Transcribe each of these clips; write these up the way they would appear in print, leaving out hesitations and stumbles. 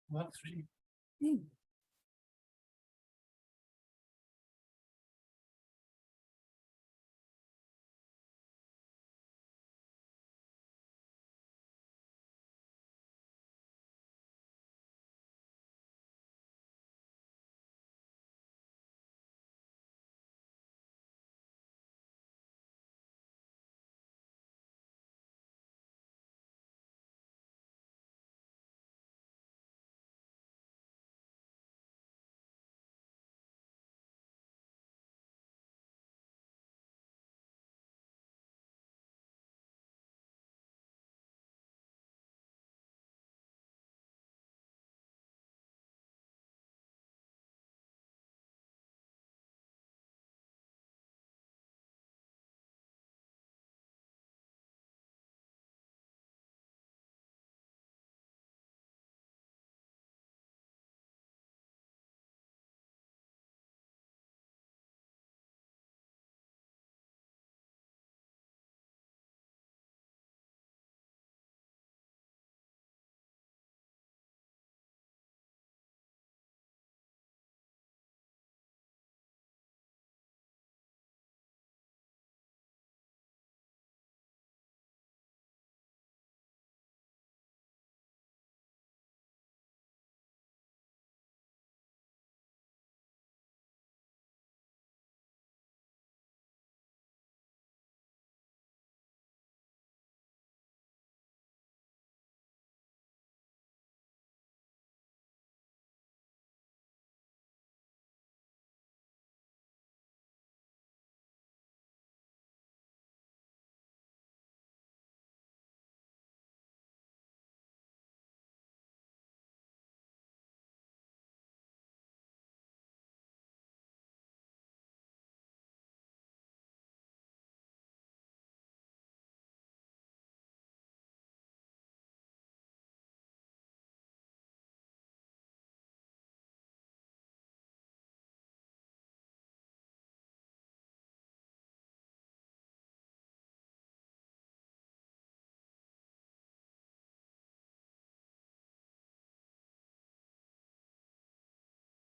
Well, three.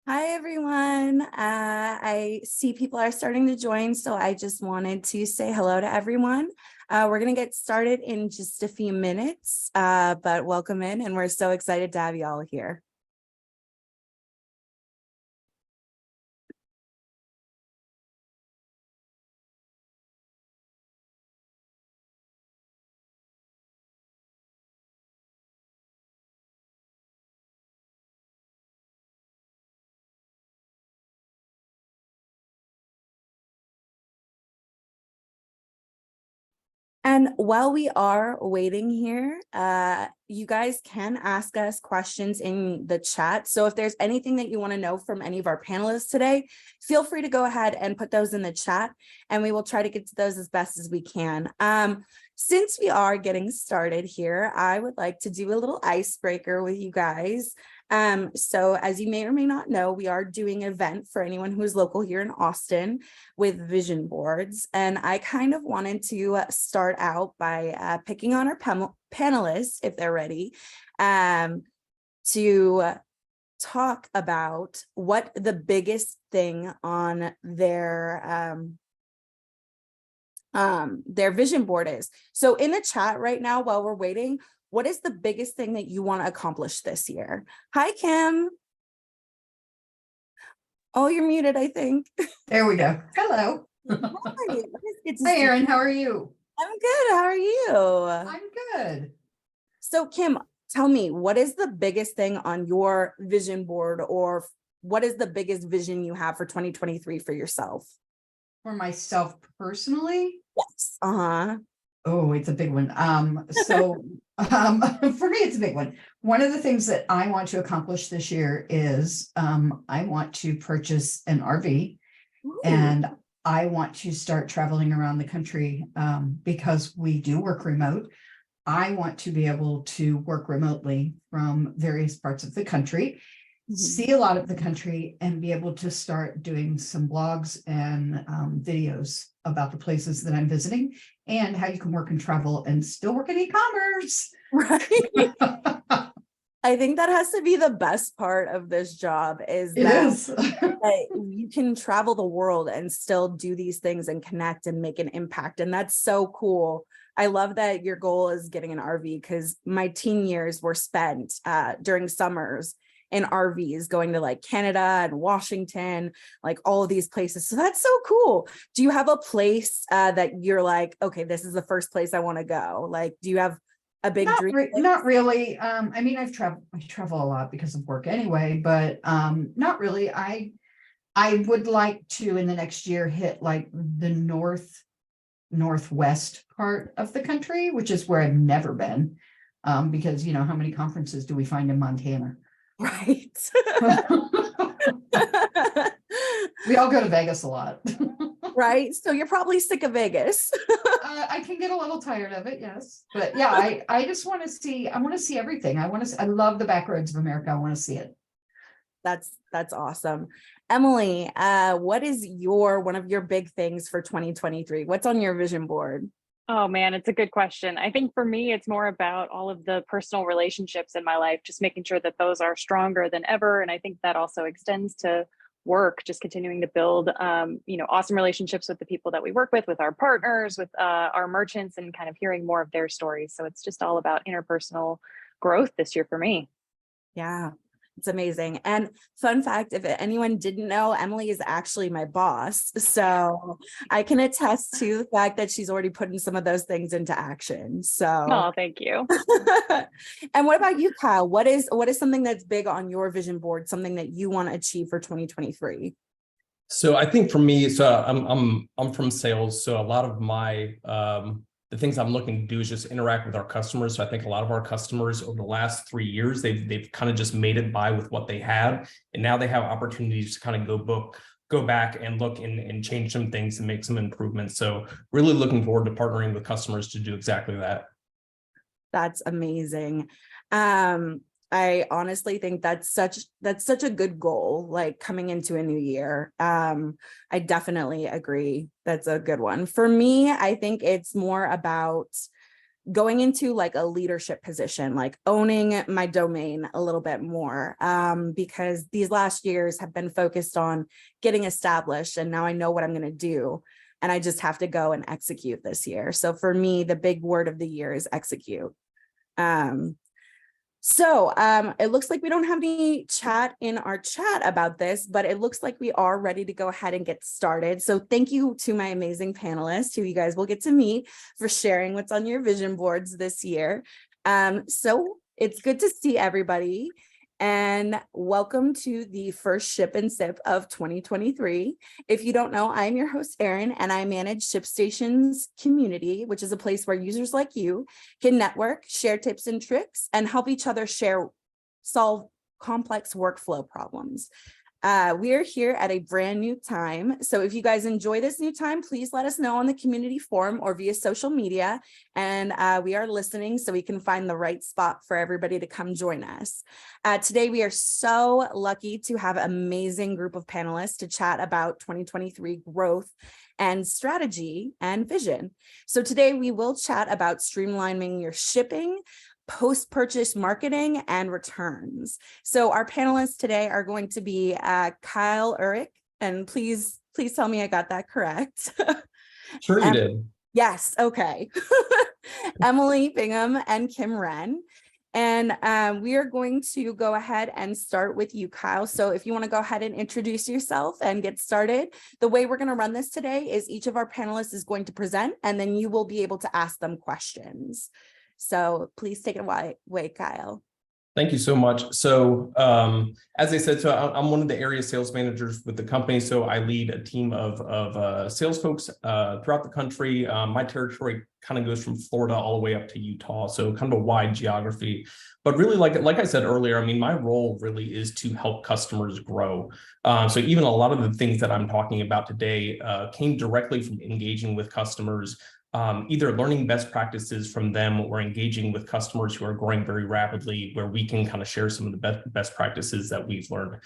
Hi, everyone. I see people are starting to join, so I just wanted to say hello to everyone. We're going to get started in just a few minutes, but welcome in, and we're so excited to have you all here. And while we are waiting here, you guys can ask us questions in the chat. So if there's anything that you want to know from any of our panelists today, feel free to go ahead and put those in the chat, and we will try to get to those as best as we can. Since we are getting started here, I would like to do a little icebreaker with you guys. So as you may or may not know, we are doing an event for anyone who is local here in Austin with vision boards. And I kind of wanted to start out by picking on our panelists, if they're ready, to talk about what the biggest thing on their vision board is. So in the chat right now, while we're waiting, what is the biggest thing that you want to accomplish this year? Hi, Kim. Oh, you're muted, I think. There we go. Hello. Hi, Hi, Erin. How are you? I'm good. How are you? I'm good. So, Kim, tell me, what is the biggest thing on your vision board, or what is the biggest vision you have for 2023 for yourself? For myself personally? Yes. Uh-huh. Oh, it's a big one. For me, it's a big one. One of the things that I want to accomplish this year is I want to purchase an RV. Ooh. And I want to start traveling around the country because we do work remote. I want to be able to work remotely from various parts of the country, see a lot of the country, and be able to start doing some blogs and videos about the places that I'm visiting and how you can work and travel and still work in e-commerce. Right. I think that has to be the best part of this job is It that is. that you can travel the world and still do these things and connect and make an impact. And that's so cool. I love that your goal is getting an RV because my teen years were spent during summers in RVs going to like Canada and Washington, like all of these places. So that's so cool. Do you have a place that you're like, okay, this is the first place I want to go? Like, do you have a big dream place? Not really. I mean, I travel a lot because of work anyway, but not really. I would like to in the next year hit like the northwest part of the country, which is where I've never been. Because how many conferences do we find in Montana? Right. We all go to Vegas a lot. Right. So you're probably sick of Vegas. I can get a little tired of it, yes. But yeah, I just want to see, I want to see everything. I love the back roads of America. I want to see it. That's awesome. Emily, what is one of your big things for 2023? What's on your vision board? Oh man, it's a good question. I think for me, it's more about all of the personal relationships in my life, just making sure that those are stronger than ever. And I think that also extends to work, just continuing to build, awesome relationships with the people that we work with our partners, with our merchants, and kind of hearing more of their stories. So it's just all about interpersonal growth this year for me. Yeah, it's amazing. And fun fact, if anyone didn't know, Emily is actually my boss. So I can attest to the fact that she's already putting some of those things into action. So Oh, thank you. And what about you, Kyle? What is something that's big on your vision board, something that you want to achieve for 2023? So I think for me, so I'm from sales. So a lot of my the things I'm looking to do is just interact with our customers. So I think a lot of our customers over the last 3 years, they've kind of just made it by with what they had. And now they have opportunities to kind of go back and look and change some things and make some improvements. So really looking forward to partnering with customers to do exactly that. That's amazing. I honestly think that's such a good goal, like coming into a new year. I definitely agree. That's a good one. For me, I think it's more about going into like a leadership position, like owning my domain a little bit more, because these last years have been focused on getting established, and now I know what I'm going to do, and I just have to go and execute this year. So for me, the big word of the year is execute. It looks like we don't have any chat in our chat about this, but it looks like we are ready to go ahead and get started. So thank you to my amazing panelists who you guys will get to meet for sharing what's on your vision boards this year. So it's good to see everybody. And welcome to the first Ship and Sip of 2023. If you don't know, I'm your host, Erin, and I manage ShipStation's community, which is a place where users like you can network, share tips and tricks, and help each other solve complex workflow problems. We are here at a brand new time. So if you guys enjoy this new time, please let us know on the community forum or via social media. And we are listening so we can find the right spot for everybody to come join us. Today, we are so lucky to have an amazing group of panelists to chat about 2023 growth and strategy and vision. So today we will chat about streamlining your shipping, post-purchase marketing, and returns. So our panelists today are going to be Kyle Urich, and please tell me I got that correct. Sure you did. Yes, okay. Emily Bingham and Kim Wren. And we are going to go ahead and start with you, Kyle. So if you want to go ahead and introduce yourself and get started, the way we're going to run this today is each of our panelists is going to present, and then you will be able to ask them questions. So please take it away, Kyle. Thank you so much. So as I said, so I'm one of the area sales managers with the company. So I lead a team of sales folks throughout the country. My territory kind of goes from Florida all the way up to Utah. So kind of a wide geography. But really, like I said earlier, I mean, my role really is to help customers grow. So even a lot of the things that I'm talking about today came directly from engaging with customers, either learning best practices from them or engaging with customers who are growing very rapidly, where we can kind of share some of the best practices that we've learned.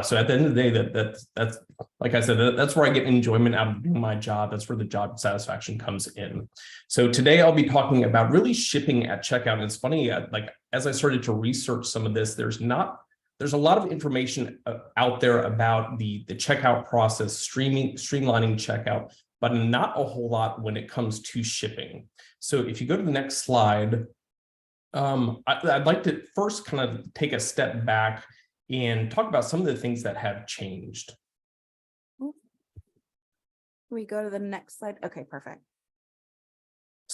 So at the end of the day, that's like I said, that's where I get enjoyment out of doing my job. That's where the job satisfaction comes in. So today I'll be talking about really shipping at checkout. And it's funny, like as I started to research some of this, there's a lot of information out there about the checkout process, streamlining checkout, but not a whole lot when it comes to shipping. So if you go to the next slide, I'd like to first kind of take a step back and talk about some of the things that have changed. Can we go to the next slide? Okay, perfect.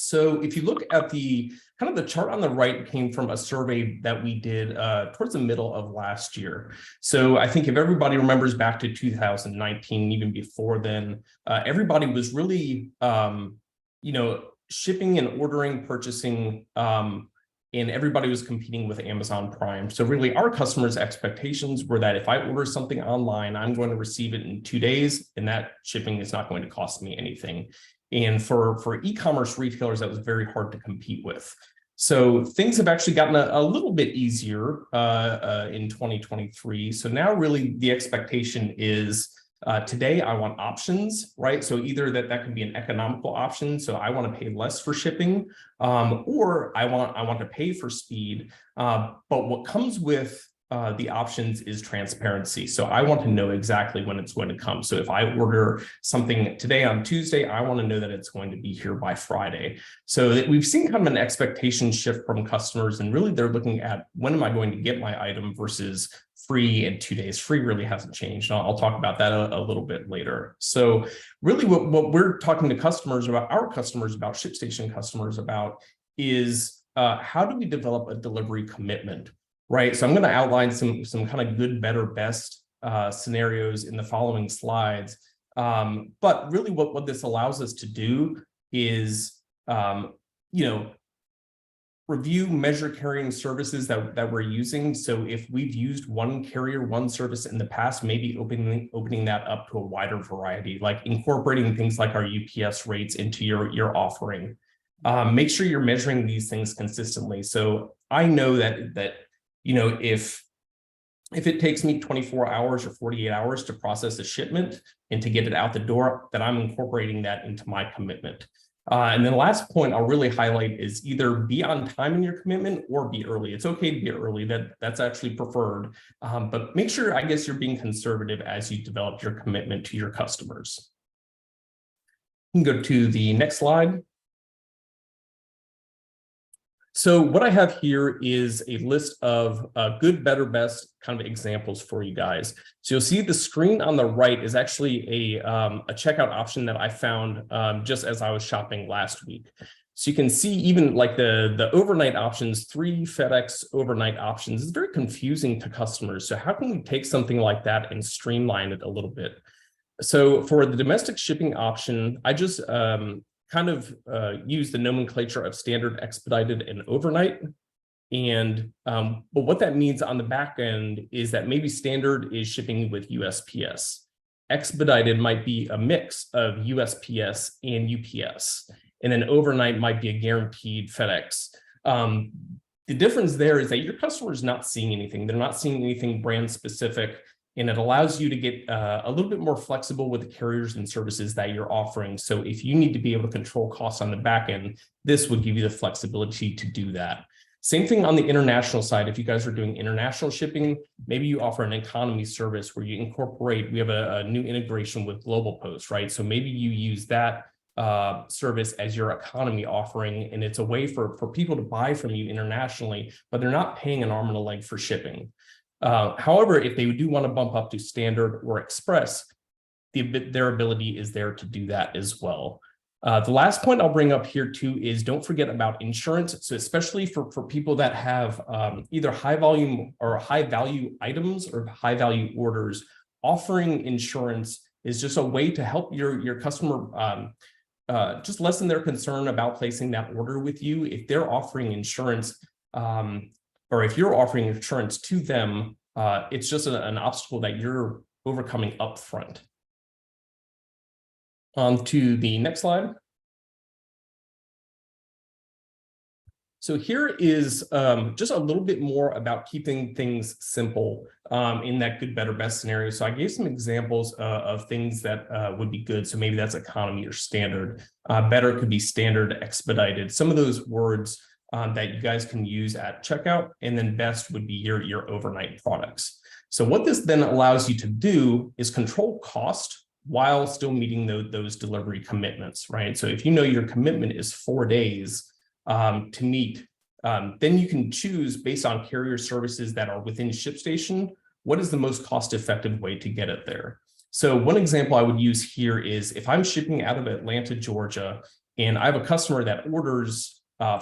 So if you look at the kind of the chart on the right came from a survey that we did towards the middle of last year. So I think if everybody remembers back to 2019, even before then, everybody was really, shipping and ordering, purchasing, and everybody was competing with Amazon Prime. So really our customers' expectations were that if I order something online, I'm going to receive it in 2 days, and that shipping is not going to cost me anything. And for e-commerce retailers, that was very hard to compete with. So things have actually gotten a little bit easier in 2023. So now really the expectation is today I want options, right? So either that can be an economical option. So I want to pay less for shipping, or I want to pay for speed. But what comes with the options is transparency. So I want to know exactly when it's going to come. So if I order something today on Tuesday, I want to know that it's going to be here by Friday. So that we've seen kind of an expectation shift from customers, and really they're looking at when am I going to get my item versus free and 2 days. Free really hasn't changed. I'll talk about that a little bit later. So really what we're talking to customers about, our customers about, ShipStation customers about, is how do we develop a delivery commitment? Right. So I'm going to outline some kind of good, better, best scenarios in the following slides. But really what this allows us to do is, review, measure carrying services that we're using. So if we've used one carrier, one service in the past, maybe opening that up to a wider variety, like incorporating things like our UPS rates into your offering. Make sure you're measuring these things consistently. So I know that if it takes me 24 hours or 48 hours to process a shipment and to get it out the door, then I'm incorporating that into my commitment. And then the last point I'll really highlight is either be on time in your commitment or be early. It's okay to be early. That's actually preferred. But make sure, I guess, you're being conservative as you develop your commitment to your customers. You can go to the next slide. So what I have here is a list of good, better, best kind of examples for you guys. So you'll see the screen on the right is actually a checkout option that I found just as I was shopping last week. So you can see even like the overnight options, 3 FedEx overnight options, is very confusing to customers. So how can we take something like that and streamline it a little bit? So for the domestic shipping option, I just use the nomenclature of standard, expedited, and overnight. And but what that means on the back end is that maybe standard is shipping with USPS. Expedited might be a mix of USPS and UPS. And then overnight might be a guaranteed FedEx. The difference there is that your customer is not seeing anything. They're not seeing anything brand specific. And it allows you to get a little bit more flexible with the carriers and services that you're offering. So if you need to be able to control costs on the back end, this would give you the flexibility to do that. Same thing on the international side. If you guys are doing international shipping, maybe you offer an economy service where you incorporate, we have a new integration with Global Post, right? So maybe you use that service as your economy offering, and it's a way for people to buy from you internationally, but they're not paying an arm and a leg for shipping. However, if they do want to bump up to standard or express, their ability is there to do that as well. The last point I'll bring up here too is don't forget about insurance. So especially for people that have either high volume or high value items or high value orders, offering insurance is just a way to help your customer just lessen their concern about placing that order with you. If they're offering insurance, or if you're offering insurance to them, it's just an obstacle that you're overcoming upfront. On to the next slide. So here is just a little bit more about keeping things simple in that good, better, best scenario. So I gave some examples of things that would be good. So maybe that's economy or standard. Better could be standard, expedited. Some of those words that you guys can use at checkout, and then best would be your overnight products. So what this then allows you to do is control cost while still meeting those delivery commitments, right? So if you know your commitment is 4 days to meet, then you can choose based on carrier services that are within ShipStation, what is the most cost-effective way to get it there? So one example I would use here is if I'm shipping out of Atlanta, Georgia, and I have a customer that orders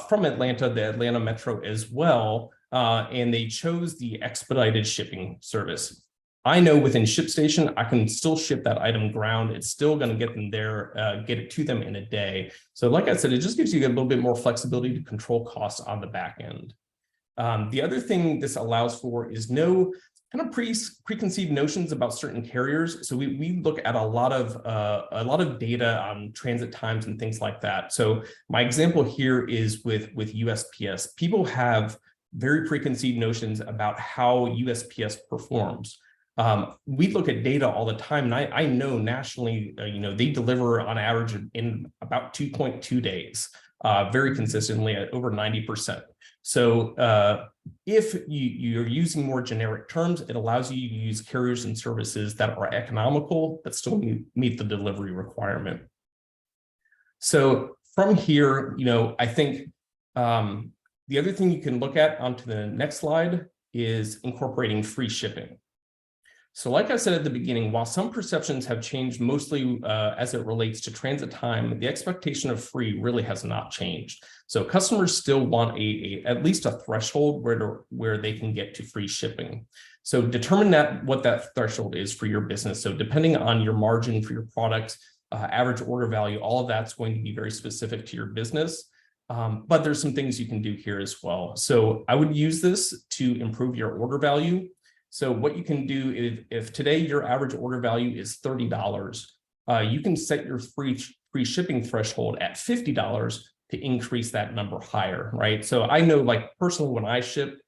from Atlanta, the Atlanta Metro as well, and they chose the expedited shipping service. I know within ShipStation, I can still ship that item ground. It's still going to get them there, get it to them in a day. So like I said, it just gives you a little bit more flexibility to control costs on the back end. The other thing this allows for is no kind of preconceived notions about certain carriers. So we look at a lot of data on transit times and things like that. So my example here is with USPS. People have very preconceived notions about how USPS performs. We look at data all the time, and I know nationally, they deliver on average in about 2.2 days, very consistently at over 90%. So if you're using more generic terms, it allows you to use carriers and services that are economical, but still meet the delivery requirement. So from here, I think the other thing you can look at onto the next slide is incorporating free shipping. So like I said at the beginning, while some perceptions have changed mostly as it relates to transit time, the expectation of free really has not changed. So customers still want at least a threshold where they can get to free shipping. So determine what that threshold is for your business. So depending on your margin for your product, average order value, all of that's going to be very specific to your business. But there's some things you can do here as well. So I would use this to improve your order value. So what you can do is if today your average order value is $30, you can set your free shipping threshold at $50 to increase that number higher, right? So I know, like personally, when I ship,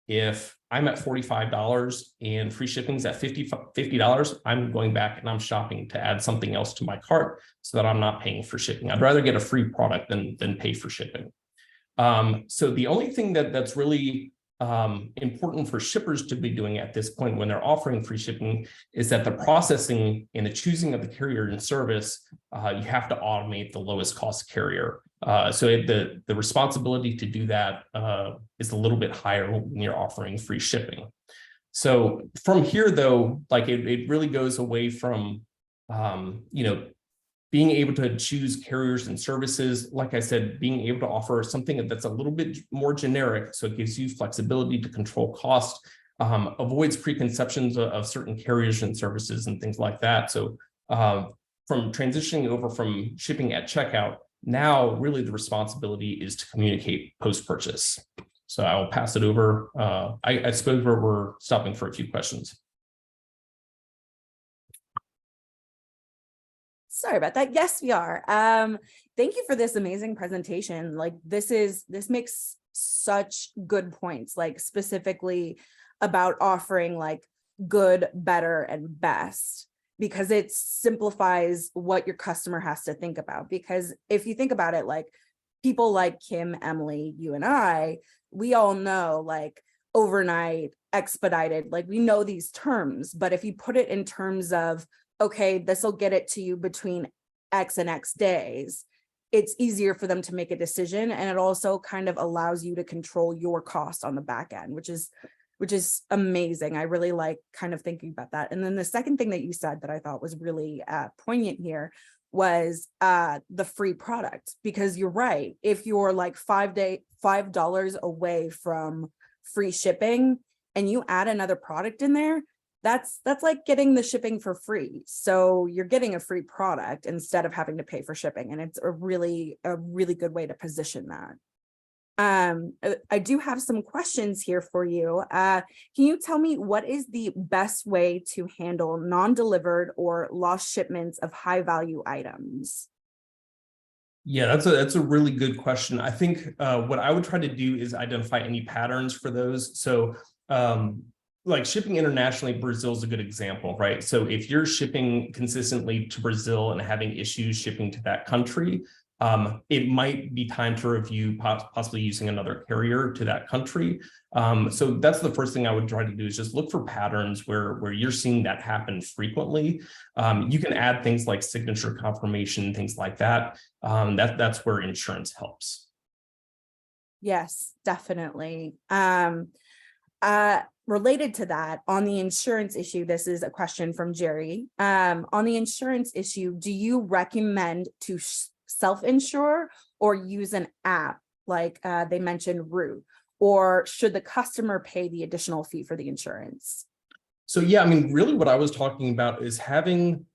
if I'm at $45 and free shipping is at $50, I'm going back and I'm shopping to add something else to my cart so that I'm not paying for shipping. I'd rather get a free product than pay for shipping. So the only thing that's really important for shippers to be doing at this point when they're offering free shipping is that the processing and the choosing of the carrier and service, you have to automate the lowest cost carrier. So the responsibility to do that is a little bit higher when you're offering free shipping. So from here, though, like it really goes away from, being able to choose carriers and services, like I said, being able to offer something that's a little bit more generic. So it gives you flexibility to control cost, avoids preconceptions of certain carriers and services and things like that. So from transitioning over from shipping at checkout, now really the responsibility is to communicate post-purchase. So I will pass it over. I suppose we're stopping for a few questions. Sorry about that. Yes, we are. Thank you for this amazing presentation. Like this makes such good points, like specifically about offering like good, better, and best, because it simplifies what your customer has to think about. Because if you think about it, like people like Kim, Emily, you and I, we all know like overnight, expedited, like we know these terms, but if you put it in terms of, okay, this will get it to you between X and X days, it's easier for them to make a decision. And it also kind of allows you to control your cost on the back end, which is amazing. I really like kind of thinking about that. And then the second thing that you said that I thought was really poignant here was the free product, because you're right. If you're like $5 away from free shipping and you add another product in there, that's like getting the shipping for free. So you're getting a free product instead of having to pay for shipping. And it's a really good way to position that. I do have some questions here for you. Can you tell me what is the best way to handle non-delivered or lost shipments of high value items? Yeah, that's a really good question. I think what I would try to do is identify any patterns for those. So like shipping internationally, Brazil is a good example, right? So if you're shipping consistently to Brazil and having issues shipping to that country, it might be time to review possibly using another carrier to that country. So that's the first thing I would try to do is just look for patterns where you're seeing that happen frequently. You can add things like signature confirmation, things like that. That's where insurance helps. Yes, definitely. Related to that, on the insurance issue, this is a question from Jerry. On the insurance issue, do you recommend to self-insure or use an app like they mentioned Root, or should the customer pay the additional fee for the insurance? So yeah, I mean, really what I was talking about is having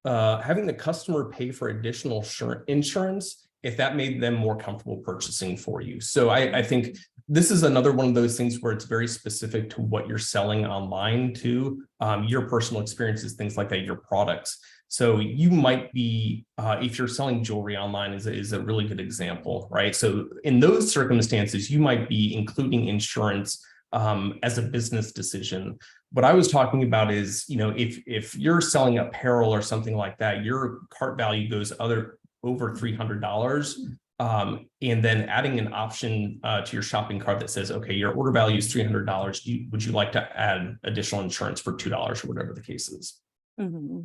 the customer pay for additional insurance if that made them more comfortable purchasing for you. So I think this is another one of those things where it's very specific to what you're selling online to, your personal experiences, things like that, your products. So you might be, if you're selling jewelry online is a really good example, right? So in those circumstances, you might be including insurance as a business decision. What I was talking about is, if you're selling apparel or something like that, your cart value goes over $300. And then adding an option to your shopping cart that says, okay, your order value is $300. Would you like to add additional insurance for $2 or whatever the case is? Mm-hmm.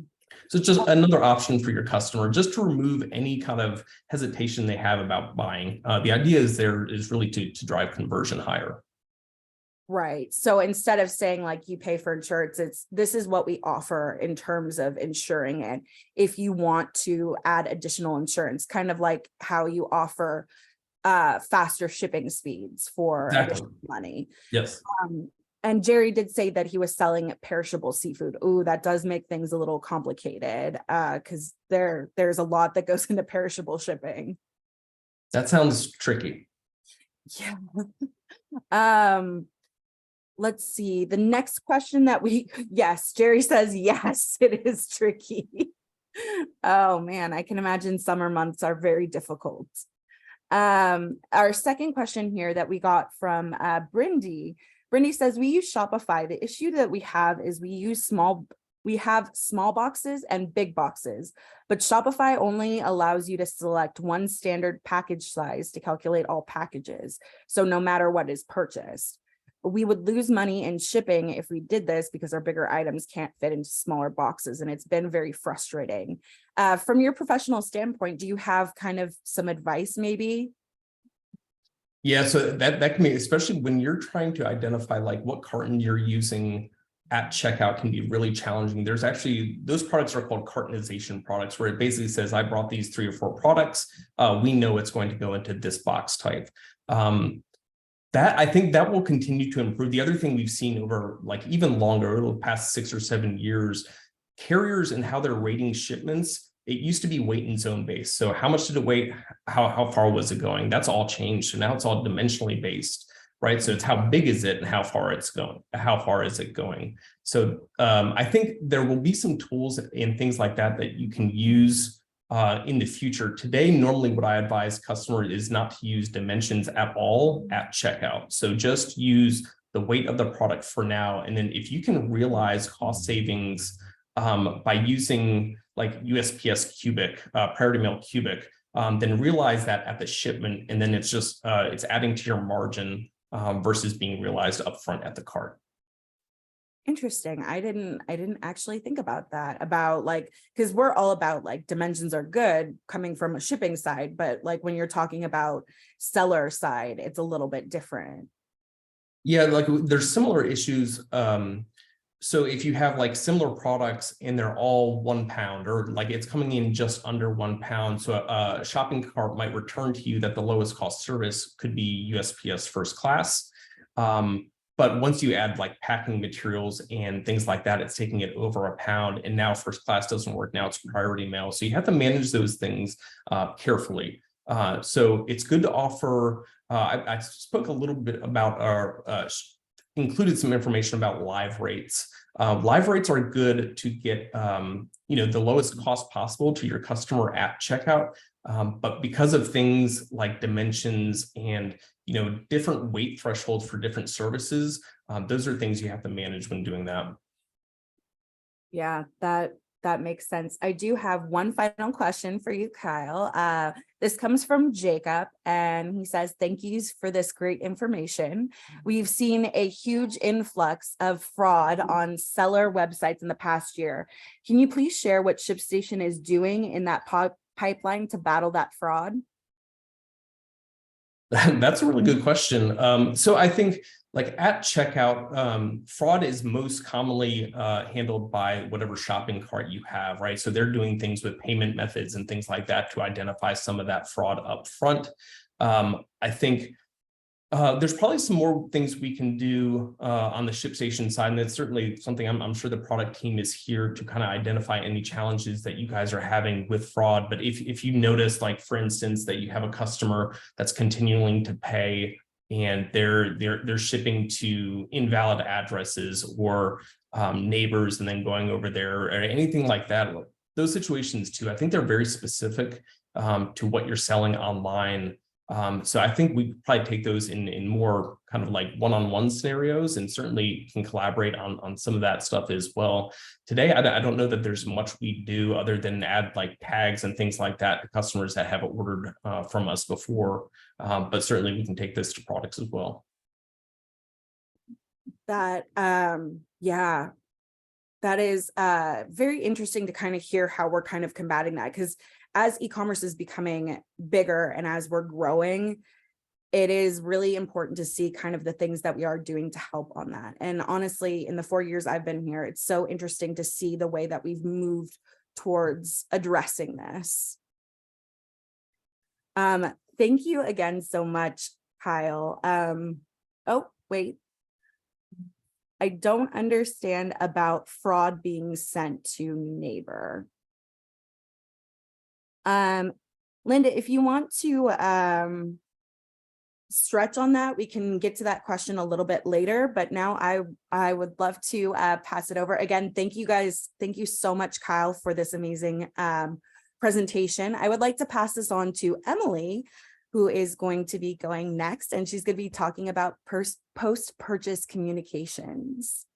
So it's just another option for your customer, just to remove any kind of hesitation they have about buying. The idea is really to drive conversion higher. Right. So instead of saying like you pay for insurance, this is what we offer in terms of insuring it. If you want to add additional insurance, kind of like how you offer faster shipping speeds for additional money. Yes. And Jerry did say that he was selling perishable seafood. Ooh, that does make things a little complicated because there's a lot that goes into perishable shipping. That sounds tricky. Yeah. Let's see. The next question that yes, Jerry says, yes, it is tricky. Oh man, I can imagine summer months are very difficult. Our second question here that we got from Brindy says, we use Shopify. The issue that we have is we have small boxes and big boxes, but Shopify only allows you to select one standard package size to calculate all packages. So no matter what is purchased. We would lose money in shipping if we did this because our bigger items can't fit into smaller boxes, and it's been very frustrating. From your professional standpoint, do you have kind of some advice maybe? Yeah, so that can be, especially when you're trying to identify like what carton you're using at checkout, can be really challenging. There's actually, those products are called cartonization products, where it basically says, I brought these 3 or 4 products. We know it's going to go into this box type. I think that will continue to improve. The other thing we've seen over like even longer, over the past 6 or 7 years, carriers and how they're rating shipments, it used to be weight and zone based. So how much did it weigh? How far was it going? That's all changed. So now it's all dimensionally based, right? So it's how big is it and how far it's going? How far is it going? So I think there will be some tools and things like that you can use in the future. Today, normally what I advise customers is not to use dimensions at all at checkout. So just use the weight of the product for now. And then if you can realize cost savings by using like USPS cubic, priority mail cubic, then realize that at the shipment, and then it's just it's adding to your margin versus being realized upfront at the cart. Interesting. I didn't actually think about that, about like, because we're all about like dimensions are good coming from a shipping side, but like when you're talking about seller side, it's a little bit different. Yeah, like there's similar issues. So if you have like similar products and they're all 1 pound, or like it's coming in just under 1 pound, so a shopping cart might return to you that the lowest cost service could be USPS first class. But once you add like packing materials and things like that, it's taking it over 1 pound, and now first class doesn't work. Now it's priority mail. So you have to manage those things carefully. So it's good to offer, I spoke a little bit about our, included some information about live rates. Live rates are good to get, the lowest cost possible to your customer at checkout. But because of things like dimensions and, different weight thresholds for different services, those are things you have to manage when doing that. Yeah, that makes sense. I do have one final question for you, Kyle. This comes from Jacob, and he says, thank yous for this great information. We've seen a huge influx of fraud on seller websites in the past year. Can you please share what ShipStation is doing in that pipeline to battle that fraud? That's a really good question. So I think like at checkout, fraud is most commonly handled by whatever shopping cart you have, right? So they're doing things with payment methods and things like that to identify some of that fraud up front. I think there's probably some more things we can do on the ShipStation side, and it's certainly something I'm sure the product team is here to kind of identify any challenges that you guys are having with fraud. But if you notice, like for instance, that you have a customer that's continuing to pay and they're shipping to invalid addresses or neighbors and then going over there or anything like that, those situations too, I think they're very specific to what you're selling online. So I think we probably take those in more kind of like one-on-one scenarios, and certainly can collaborate on some of that stuff as well. Today, I don't know that there's much we do other than add like tags and things like that to customers that have ordered from us before, but certainly we can take this to products as well. That, yeah, that is very interesting to kind of hear how we're kind of combating that, because as e-commerce is becoming bigger and as we're growing, it is really important to see kind of the things that we are doing to help on that. And honestly, in the 4 years I've been here, it's so interesting to see the way that we've moved towards addressing this. Thank you again so much, Kyle. Oh, wait. I don't understand about fraud being sent to neighbor. Linda, if you want to stretch on that, we can get to that question a little bit later, but now I would love to pass it over. Again, thank you guys. Thank you so much, Kyle, for this amazing presentation. I would like to pass this on to Emily, who is going to be going next, and she's going to be talking about post-purchase communications.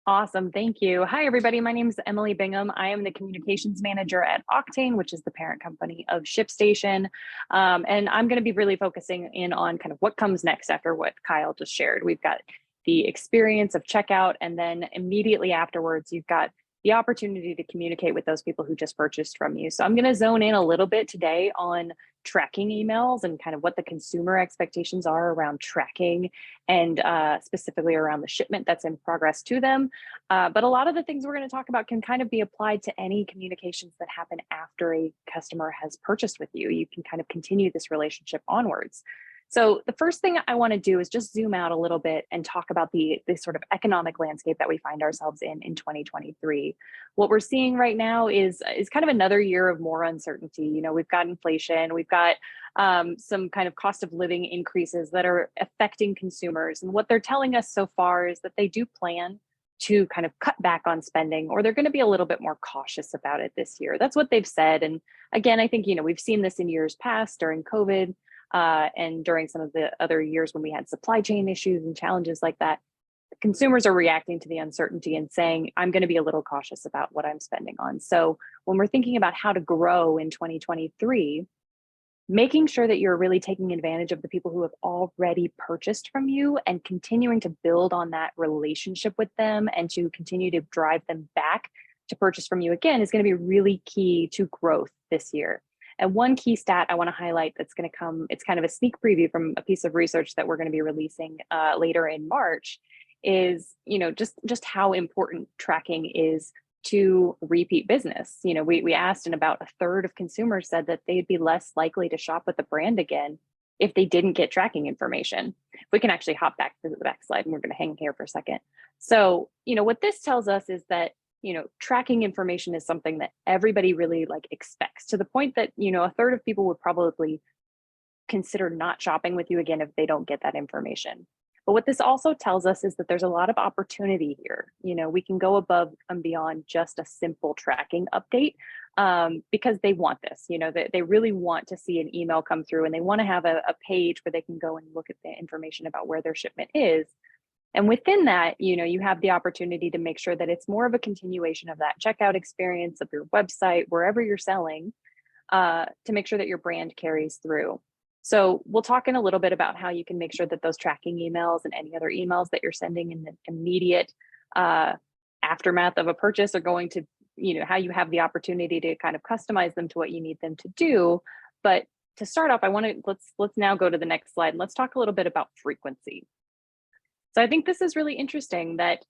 Awesome. Thank you. Hi, everybody. My name is Emily Bingham. I am the communications manager at Octane, which is the parent company of ShipStation. And I'm going to be really focusing in on kind of what comes next after what Kyle just shared. We've got the experience of checkout, and then immediately afterwards, you've got the opportunity to communicate with those people who just purchased from you. So I'm going to zone in a little bit today on tracking emails and kind of what the consumer expectations are around tracking and specifically around the shipment that's in progress to them. But a lot of the things we're going to talk about can kind of be applied to any communications that happen after a customer has purchased with you. You can kind of continue this relationship onwards. So the first thing I want to do is just zoom out a little bit and talk about the sort of economic landscape that we find ourselves in 2023. What we're seeing right now is kind of another year of more uncertainty. You know, we've got inflation, we've got some kind of cost of living increases that are affecting consumers. And what they're telling us so far is that they do plan to kind of cut back on spending, or they're going to be a little bit more cautious about it this year. That's what they've said. And again, I think, you know, we've seen this in years past during COVID. And during some of the other years when we had supply chain issues and challenges like that, consumers are reacting to the uncertainty and saying, I'm going to be a little cautious about what I'm spending on. So when we're thinking about how to grow in 2023, making sure that you're really taking advantage of the people who have already purchased from you and continuing to build on that relationship with them and to continue to drive them back to purchase from you again is going to be really key to growth this year. And one key stat I want to highlight that's going to come, it's kind of a sneak preview from a piece of research that we're going to be releasing later in March, is, you know, just how important tracking is to repeat business. You know, we asked, and about a third of consumers said that they'd be less likely to shop with the brand again if they didn't get tracking information. We can actually hop back to the back slide, and we're going to hang here for a second. So, you know, what this tells us is that, you know, tracking information is something that everybody really expects, to the point that, you know, a third of people would probably consider not shopping with you again if they don't get that information. But what this also tells us is that there's a lot of opportunity here. You know, we can go above and beyond just a simple tracking update. because they want this, they really want to see an email come through, and they want to have a page where they can go and look at the information about where their shipment is. And within that, you have the opportunity to make sure that it's more of a continuation of that checkout experience of your website, wherever you're selling, to make sure that your brand carries through. So we'll talk in a little bit about how you can make sure that those tracking emails and any other emails that you're sending in the immediate aftermath of a purchase are going to, how you have the opportunity to kind of customize them to what you need them to do. But to start off, let's now go to the next slide and let's talk a little bit about frequency. So I think this is really interesting that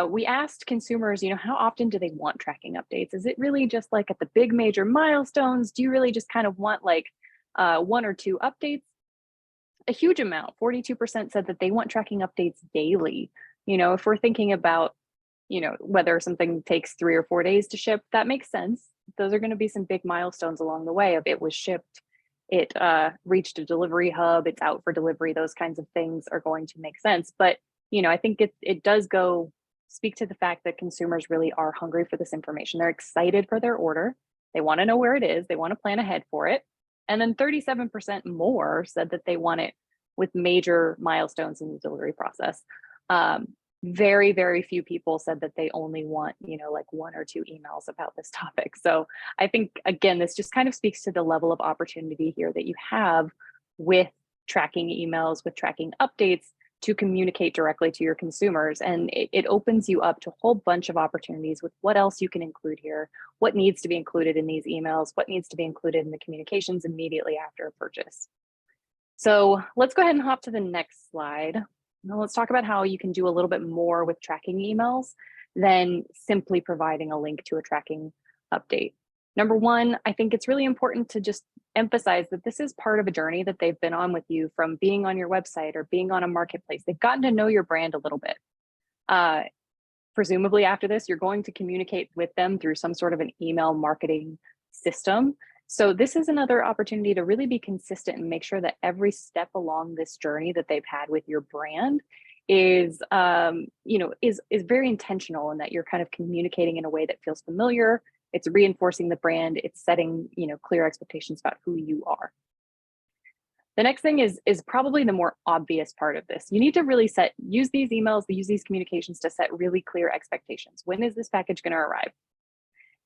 we asked consumers, how often do they want tracking updates? Is it really just like at the big major milestones? Do you really just kind of want like 1 or 2 updates? A huge amount, 42% said that they want tracking updates daily. If we're thinking about, whether something takes 3 or 4 days to ship, that makes sense. Those are going to be some big milestones along the way of it was shipped, it reached a delivery hub, it's out for delivery. Those kinds of things are going to make sense. But, I think it does speak to the fact that consumers really are hungry for this information. They're excited for their order. They want to know where it is. They want to plan ahead for it. And then 37% more said that they want it with major milestones in the delivery process. Very, very few people said that they only want, like 1 or 2 emails about this topic. So I think, again, this just kind of speaks to the level of opportunity here that you have with tracking emails, with tracking updates to communicate directly to your consumers. And it opens you up to a whole bunch of opportunities with what else you can include here, what needs to be included in these emails, what needs to be included in the communications immediately after a purchase. So let's go ahead and hop to the next slide. Now let's talk about how you can do a little bit more with tracking emails than simply providing a link to a tracking update. Number one, I think it's really important to just emphasize that this is part of a journey that they've been on with you from being on your website or being on a marketplace. They've gotten to know your brand a little bit. Presumably after this, you're going to communicate with them through some sort of an email marketing system. So this is another opportunity to really be consistent and make sure that every step along this journey that they've had with your brand is very intentional, and that you're kind of communicating in a way that feels familiar. It's reinforcing the brand. It's setting, clear expectations about who you are. The next thing is probably the more obvious part of this. You need to really use these emails, use these communications to set really clear expectations. When is this package going to arrive?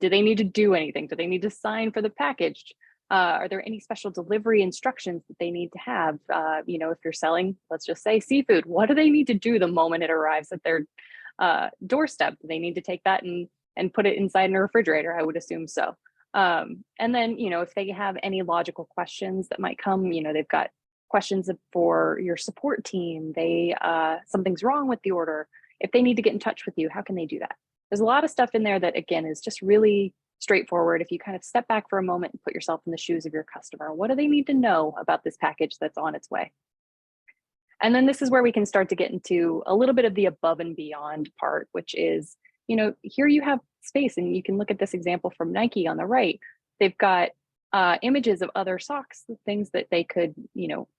Do they need to do anything? Do they need to sign for the package? Are there any special delivery instructions that they need to have? If you're selling, let's just say seafood, what do they need to do the moment it arrives at their doorstep? Do they need to take that and put it inside a refrigerator? I would assume so. And then, if they have any logical questions that might come, they've got questions for your support team. Something's wrong with the order. If they need to get in touch with you, how can they do that? There's a lot of stuff in there that, again, is just really straightforward. If you kind of step back for a moment and put yourself in the shoes of your customer, what do they need to know about this package that's on its way? And then this is where we can start to get into a little bit of the above and beyond part, which is, here you have space, and you can look at this example from Nike on the right. They've got images of other socks, things that they could,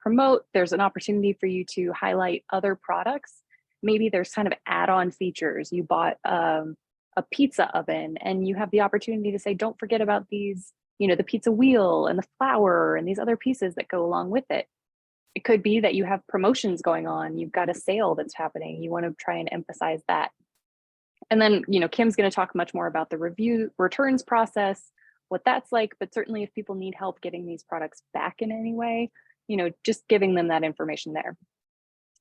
promote. There's an opportunity for you to highlight other products. Maybe there's kind of add-on features. You bought a pizza oven, and you have the opportunity to say, don't forget about these, the pizza wheel and the flour and these other pieces that go along with it. It could be that you have promotions going on. You've got a sale that's happening. You want to try and emphasize that. And then, Kim's going to talk much more about the returns process, what that's like, but certainly if people need help getting these products back in any way, just giving them that information there.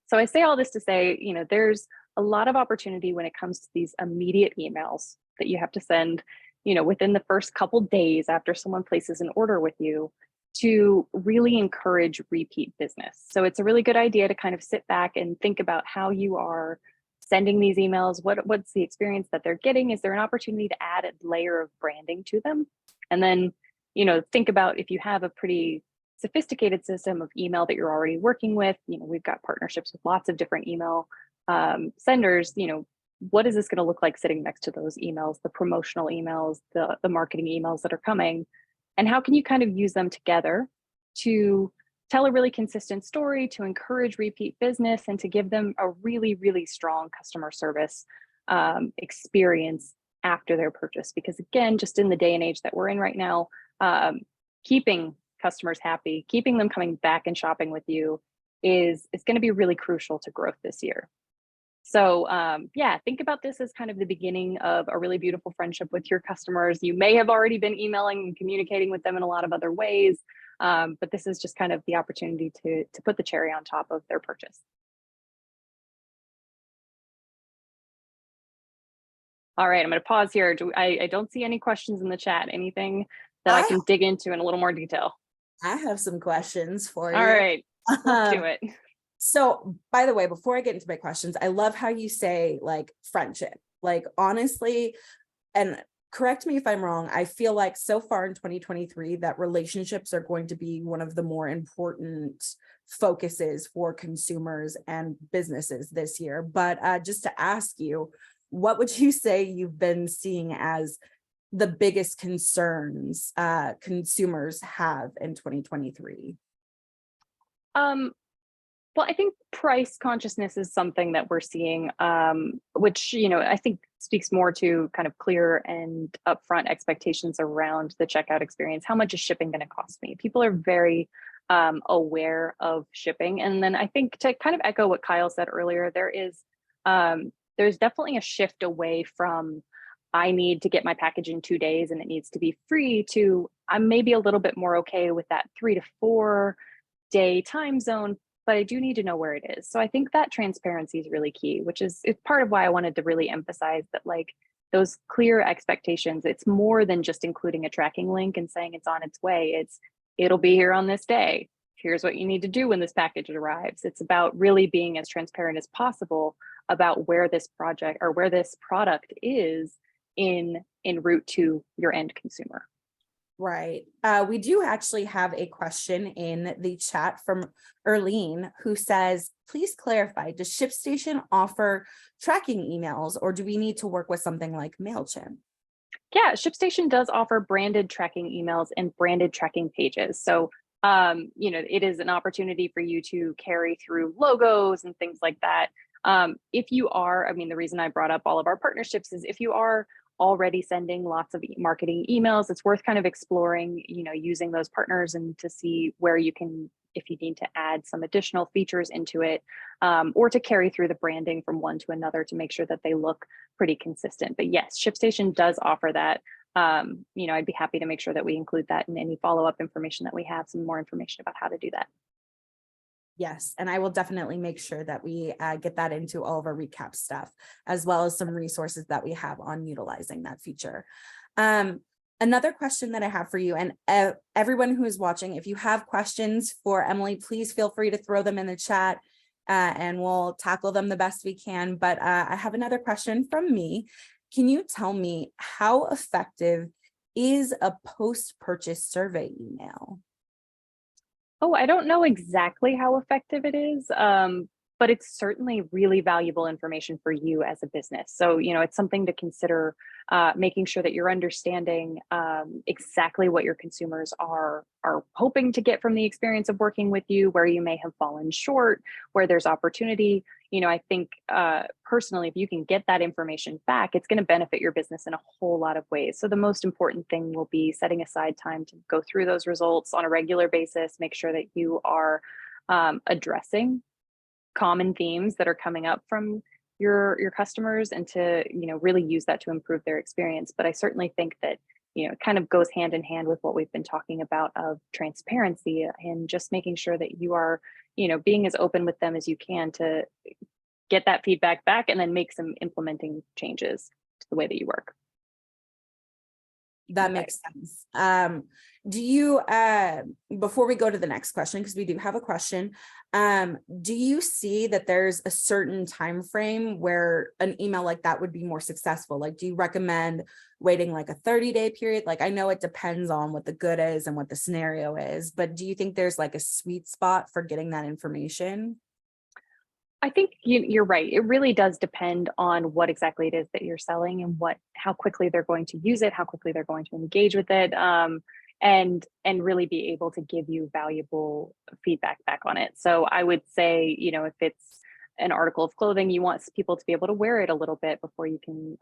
So I say all this to say, there's a lot of opportunity when it comes to these immediate emails that you have to send, within the first couple days after someone places an order with you, to really encourage repeat business. So it's a really good idea to kind of sit back and think about how you are sending these emails. What's the experience that they're getting? Is there an opportunity to add a layer of branding to them? And then, think about if you have a pretty sophisticated system of email that you're already working with. We've got partnerships with lots of different email senders. What is this going to look like sitting next to those emails, the promotional emails, the marketing emails that are coming? And how can you kind of use them together to tell a really consistent story, to encourage repeat business, and to give them a really, really strong customer service experience after their purchase. Because again, just in the day and age that we're in right now, keeping customers happy, keeping them coming back and shopping with you is going to be really crucial to growth this year. So yeah, think about this as kind of the beginning of a really beautiful friendship with your customers. You may have already been emailing and communicating with them in a lot of other ways, but this is just kind of the opportunity to put the cherry on top of their purchase. All right, I'm going to pause here. I don't see any questions in the chat. Anything that I can dig into in a little more detail? I have some questions for All you. right, let's do it. So, by the way, before I get into my questions, I love how you say like friendship. Like honestly, and correct me if I'm wrong, I feel like so far in 2023 that relationships are going to be one of the more important focuses for consumers and businesses this year. But just to ask you, what would you say you've been seeing as the biggest concerns consumers have in 2023? Well, I think price consciousness is something that we're seeing, which, I think speaks more to kind of clear and upfront expectations around the checkout experience. How much is shipping going to cost me? People are very aware of shipping. And then I think to kind of echo what Kyle said earlier, there's definitely a shift away from I need to get my package in 2 days and it needs to be free to I'm maybe a little bit more okay with that 3 to 4 day time zone, but I do need to know where it is. So I think that transparency is really key, which is it's part of why I wanted to really emphasize that like those clear expectations, it's more than just including a tracking link and saying it's on its way. It'll be here on this day. Here's what you need to do when this package arrives. It's about really being as transparent as possible about where this project or where this product is en route to your end consumer. Right. We do actually have a question in the chat from Erlene who says, please clarify, does ShipStation offer tracking emails or do we need to work with something like MailChimp? Yeah, ShipStation does offer branded tracking emails and branded tracking pages. So, it is an opportunity for you to carry through logos and things like that. If you are, the reason I brought up all of our partnerships is if you are already sending lots of marketing emails, it's worth kind of exploring, using those partners and to see where you can, if you need to add some additional features into it, or to carry through the branding from one to another to make sure that they look pretty consistent. But yes, ShipStation does offer that. I'd be happy to make sure that we include that in any follow-up information that we have, some more information about how to do that. Yes, and I will definitely make sure that we get that into all of our recap stuff, as well as some resources that we have on utilizing that feature. Another question that I have for you, and everyone who is watching, if you have questions for Emily, please feel free to throw them in the chat and we'll tackle them the best we can. But I have another question from me. Can you tell me how effective is a post-purchase survey email? Oh, I don't know exactly how effective it is, but it's certainly really valuable information for you as a business. So, it's something to consider, making sure that you're understanding exactly what your consumers are hoping to get from the experience of working with you, where you may have fallen short, where there's opportunity. I think personally, if you can get that information back, it's going to benefit your business in a whole lot of ways. So the most important thing will be setting aside time to go through those results on a regular basis, make sure that you are addressing common themes that are coming up from your customers and to, really use that to improve their experience. But I certainly think that, it kind of goes hand in hand with what we've been talking about of transparency and just making sure that you are, being as open with them as you can to get that feedback back and then make some implementing changes to the way that you work. That makes sense. Do you, before we go to the next question, because we do have a question, do you see that there's a certain time frame where an email like that would be more successful? Like, do you recommend waiting like a 30-day period? Like, I know it depends on what the good is and what the scenario is, but do you think there's like a sweet spot for getting that information? I think you're right. It really does depend on what exactly it is that you're selling and how quickly they're going to use it, how quickly they're going to engage with it, and really be able to give you valuable feedback back on it. So I would say, if it's an article of clothing, you want people to be able to wear it a little bit before you can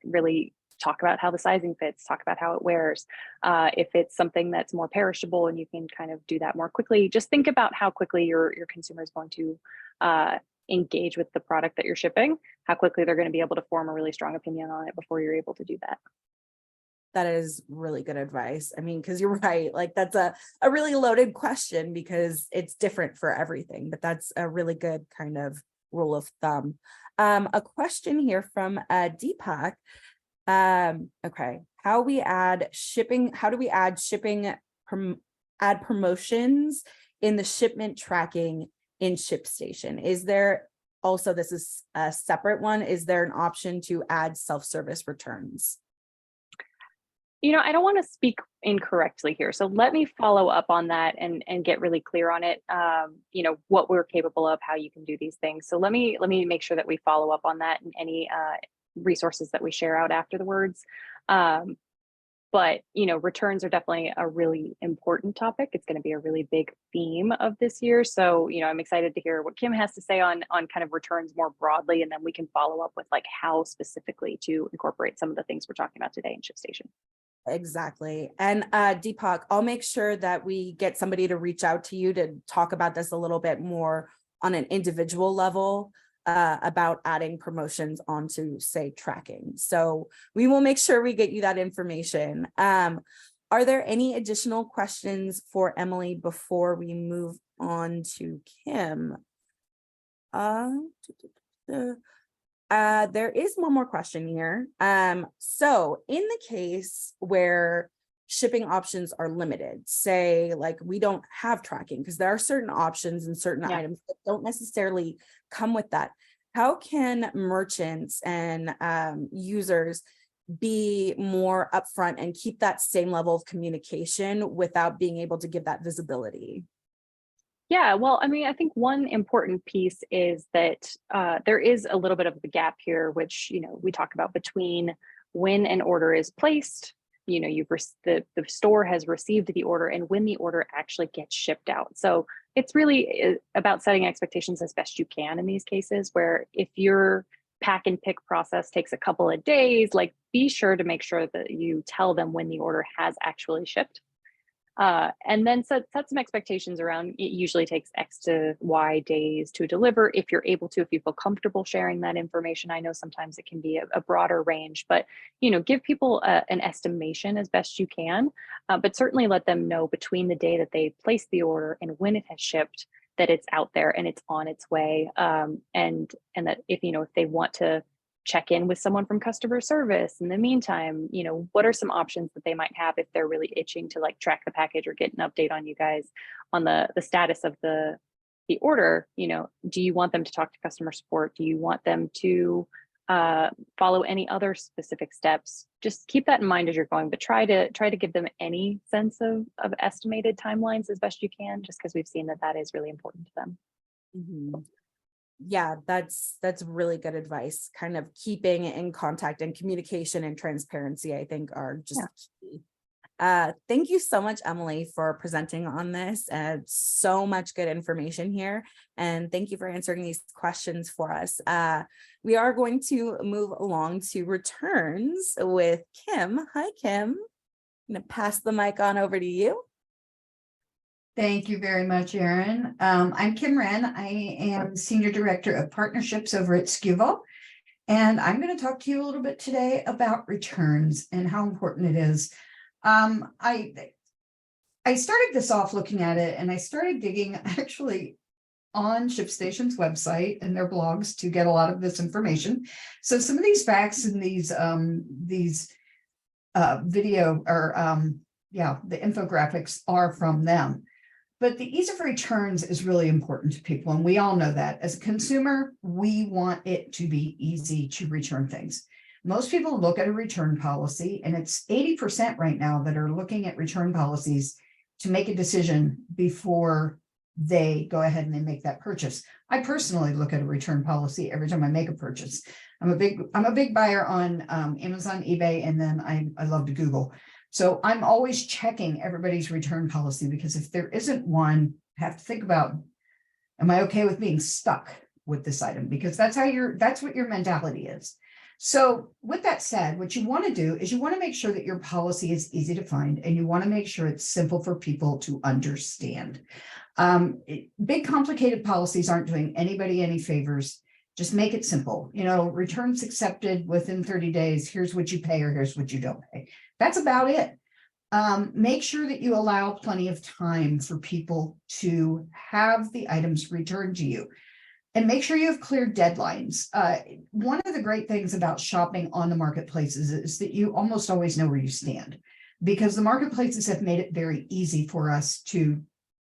really talk about how the sizing fits, talk about how it wears. If it's something that's more perishable and you can kind of do that more quickly, just think about how quickly your consumer is going to engage with the product that you're shipping, how quickly they're going to be able to form a really strong opinion on it before you're able to do that. That is really good advice. I mean, because you're right, like that's a really loaded question because it's different for everything, but that's a really good kind of rule of thumb. A question here from Deepak. Okay, how do we add shipping add promotions in the shipment tracking in ShipStation? Is there also, this is a separate one, is there an option to add self-service returns? You know, I don't want to speak incorrectly here, so let me follow up on that and get really clear on it. You know, what we're capable of, how you can do these things. So let me make sure that we follow up on that in any resources that we share out after the words. But you know, returns are definitely a really important topic. It's going to be a really big theme of this year. So you know, I'm excited to hear what Kim has to say on kind of returns more broadly, and then we can follow up with like how specifically to incorporate some of the things we're talking about today in ShipStation. Exactly. And Deepak, I'll make sure that we get somebody to reach out to you to talk about this a little bit more on an individual level about adding promotions onto, say, tracking. So we will make sure we get you that information. Are there any additional questions for Emily before we move on to Kim? There is one more question here. So in the case where shipping options are limited, say like we don't have tracking because there are certain options and certain items that don't necessarily come with that. How can merchants and users be more upfront and keep that same level of communication without being able to give that visibility? Yeah, well, I mean, I think one important piece is that there is a little bit of the gap here, which, you know, we talk about between when an order is placed, you know, the store has received the order and when the order actually gets shipped out. So it's really about setting expectations as best you can in these cases, where if your pack and pick process takes a couple of days, like be sure to make sure that you tell them when the order has actually shipped. And then set some expectations around it usually takes X to Y days to deliver. If you're able to, if you feel comfortable sharing that information, I know sometimes it can be a broader range, but you know, give people an estimation as best you can, but certainly let them know between the day that they place the order and when it has shipped that it's out there and it's on its way. And that if, you know, if they want to check in with someone from customer service in the meantime, you know, what are some options that they might have if they're really itching to like track the package or get an update on you guys on the status of the order? You know, do you want them to talk to customer support? Do you want them to follow any other specific steps? Just keep that in mind as you're going, but try to give them any sense of estimated timelines as best you can, just because we've seen that is really important to them. Mm-hmm. Yeah, that's really good advice. Kind of keeping in contact and communication and transparency, I think, are just key. Thank you so much, Emily, for presenting on this. So much good information here. And thank you for answering these questions for us. We are going to move along to returns with Kim. Hi, Kim. I'm going to pass the mic on over to you. Thank you very much, Erin. I'm Kim Wren. I am Senior Director of Partnerships over at Scuvo. And I'm going to talk to you a little bit today about returns and how important it is. I started this off looking at it and I started digging actually on ShipStation's website and their blogs to get a lot of this information. So some of these facts and these video or the infographics are from them. But the ease of returns is really important to people. And we all know that as a consumer, we want it to be easy to return things. Most people look at a return policy, and it's 80% right now that are looking at return policies to make a decision before they go ahead and they make that purchase. I personally look at a return policy every time I make a purchase. I'm a big buyer on Amazon, eBay, and then I love to Google. So I'm always checking everybody's return policy, because if there isn't one, I have to think about, am I okay with being stuck with this item? Because that's what your mentality is. So with that said, what you want to do is you want to make sure that your policy is easy to find, and you want to make sure it's simple for people to understand. Big complicated policies aren't doing anybody any favors. Just make it simple. Returns accepted within 30 days. Here's what you pay, or here's what you don't pay. That's about it. Make sure that you allow plenty of time for people to have the items returned to you. And make sure you have clear deadlines. One of the great things about shopping on the marketplaces is that you almost always know where you stand, because the marketplaces have made it very easy for us to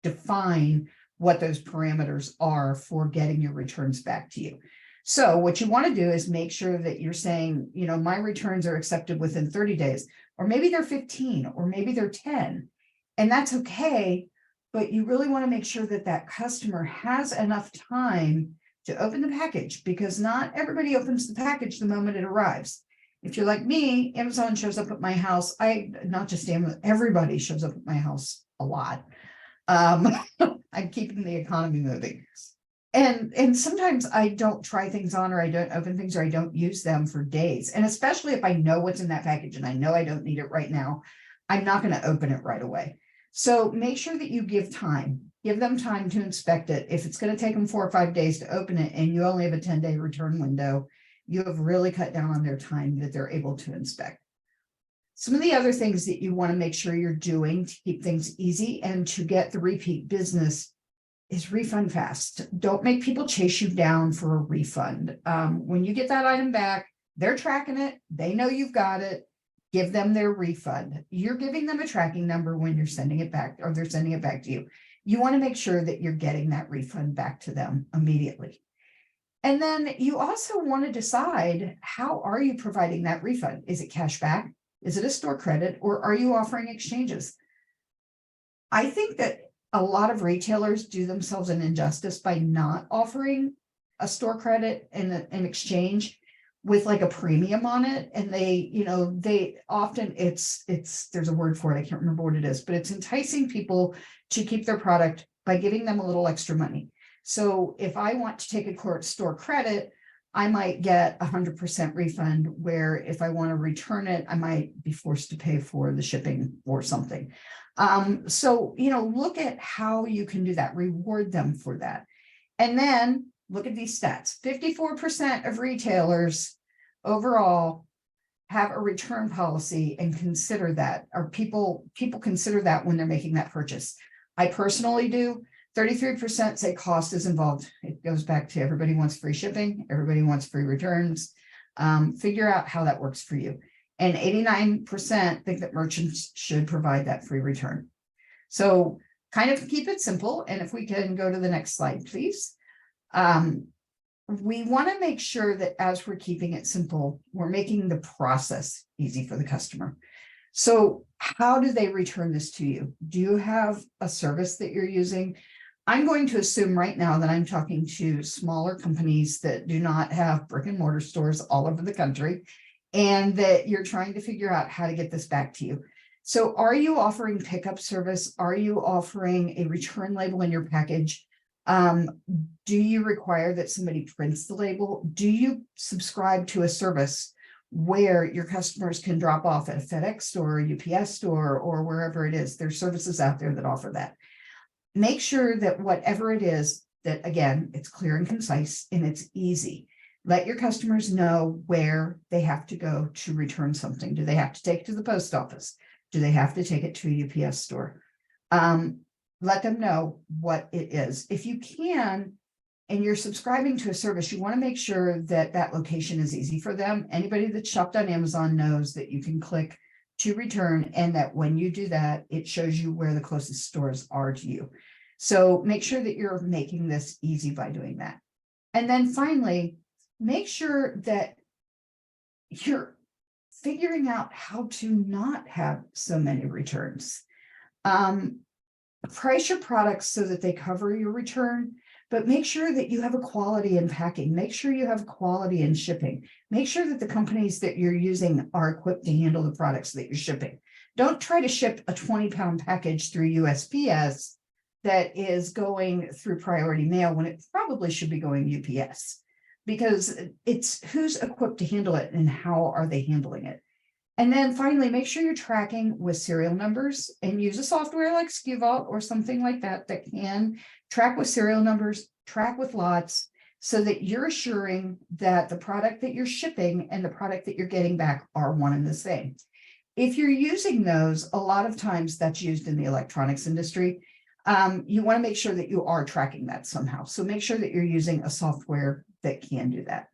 define what those parameters are for getting your returns back to you. So what you want to do is make sure that you're saying, my returns are accepted within 30 days, or maybe they're 15, or maybe they're 10, and that's okay. But you really want to make sure that that customer has enough time to open the package, because not everybody opens the package the moment it arrives. If you're like me, Amazon shows up at my house. Not just Amazon, everybody shows up at my house a lot. I'm keeping the economy moving. And sometimes I don't try things on, or I don't open things, or I don't use them for days. And especially if I know what's in that package and I know I don't need it right now, I'm not going to open it right away. So make sure that you give them time to inspect it. If it's going to take them 4 or 5 days to open it, and you only have a 10-day return window, you have really cut down on their time that they're able to inspect. Some of the other things that you want to make sure you're doing to keep things easy and to get the repeat business is refund fast. Don't make people chase you down for a refund. When you get that item back, they're tracking it. They know you've got it. Give them their refund. You're giving them a tracking number when you're sending it back, or they're sending it back to you. You want to make sure that you're getting that refund back to them immediately. And then you also want to decide, how are you providing that refund? Is it cash back? Is it a store credit? Or are you offering exchanges? I think that a lot of retailers do themselves an injustice by not offering a store credit and an exchange with like a premium on it. And they often, there's a word for it, I can't remember what it is, but it's enticing people to keep their product by giving them a little extra money. So if I want to take a store credit, I might get 100% refund, where if I want to return it, I might be forced to pay for the shipping or something. So look at how you can do that, reward them for that. And then look at these stats. 54% of retailers overall have a return policy and consider that, or people consider that when they're making that purchase. I personally do. 33% say cost is involved. It goes back to everybody wants free shipping, everybody wants free returns. Figure out how that works for you. And 89% think that merchants should provide that free return. So kind of keep it simple. And if we can go to the next slide, please. We want to make sure that as we're keeping it simple, we're making the process easy for the customer. So how do they return this to you? Do you have a service that you're using? I'm going to assume right now that I'm talking to smaller companies that do not have brick and mortar stores all over the country, and that you're trying to figure out how to get this back to you. So are you offering pickup service? Are you offering a return label in your package? Do you require that somebody prints the label? Do you subscribe to a service where your customers can drop off at a FedEx store, a UPS store, or wherever it is? There's services out there that offer that. Make sure that whatever it is, that again, it's clear and concise and it's easy. Let your customers know where they have to go to return something. Do they have to take it to the post office? Do they have to take it to a UPS store? Let them know what it is. If you can, and you're subscribing to a service, you want to make sure that that location is easy for them. Anybody that shopped on Amazon knows that you can click to return, and that when you do that, it shows you where the closest stores are to you. So make sure that you're making this easy by doing that. And then finally, make sure that you're figuring out how to not have so many returns. Price your products so that they cover your return, but make sure that you have a quality in packing. Make sure you have quality in shipping. Make sure that the companies that you're using are equipped to handle the products that you're shipping. Don't try to ship a 20-pound package through USPS that is going through priority mail when it probably should be going UPS. because it's who's equipped to handle it and how are they handling it. And then finally, make sure you're tracking with serial numbers and use a software like SKU Vault or something like that that can track with serial numbers, track with lots, so that you're assuring that the product that you're shipping and the product that you're getting back are one and the same. If you're using those, a lot of times that's used in the electronics industry. You want to make sure that you are tracking that somehow. So make sure that you're using a software that can do that.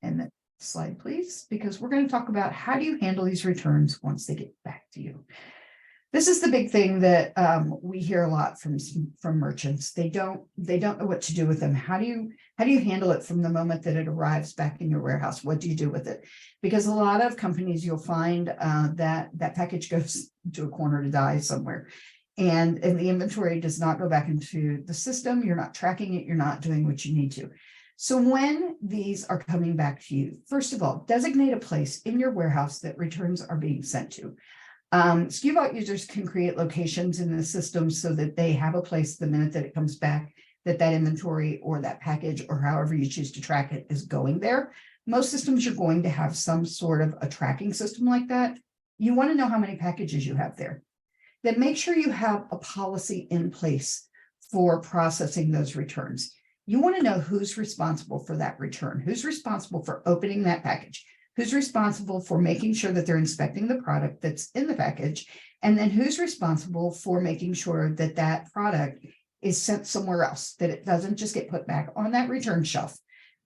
And then slide, please, because we're going to talk about how do you handle these returns once they get back to you. This is the big thing that we hear a lot from merchants. They don't know what to do with them. How do you handle it from the moment that it arrives back in your warehouse? What do you do with it? Because a lot of companies, you'll find that package goes to a corner to die somewhere. And the inventory does not go back into the system. You're not tracking it. You're not doing what you need to. So when these are coming back to you, first of all, designate a place in your warehouse that returns are being sent to. SKU Vault users can create locations in the system so that they have a place the minute that it comes back, that inventory or that package or however you choose to track it is going there. Most systems you're going to have some sort of a tracking system like that. You want to know how many packages you have there. Then make sure you have a policy in place for processing those returns. You want to know who's responsible for that return, who's responsible for opening that package, who's responsible for making sure that they're inspecting the product that's in the package, and then who's responsible for making sure that that product is sent somewhere else, that it doesn't just get put back on that return shelf,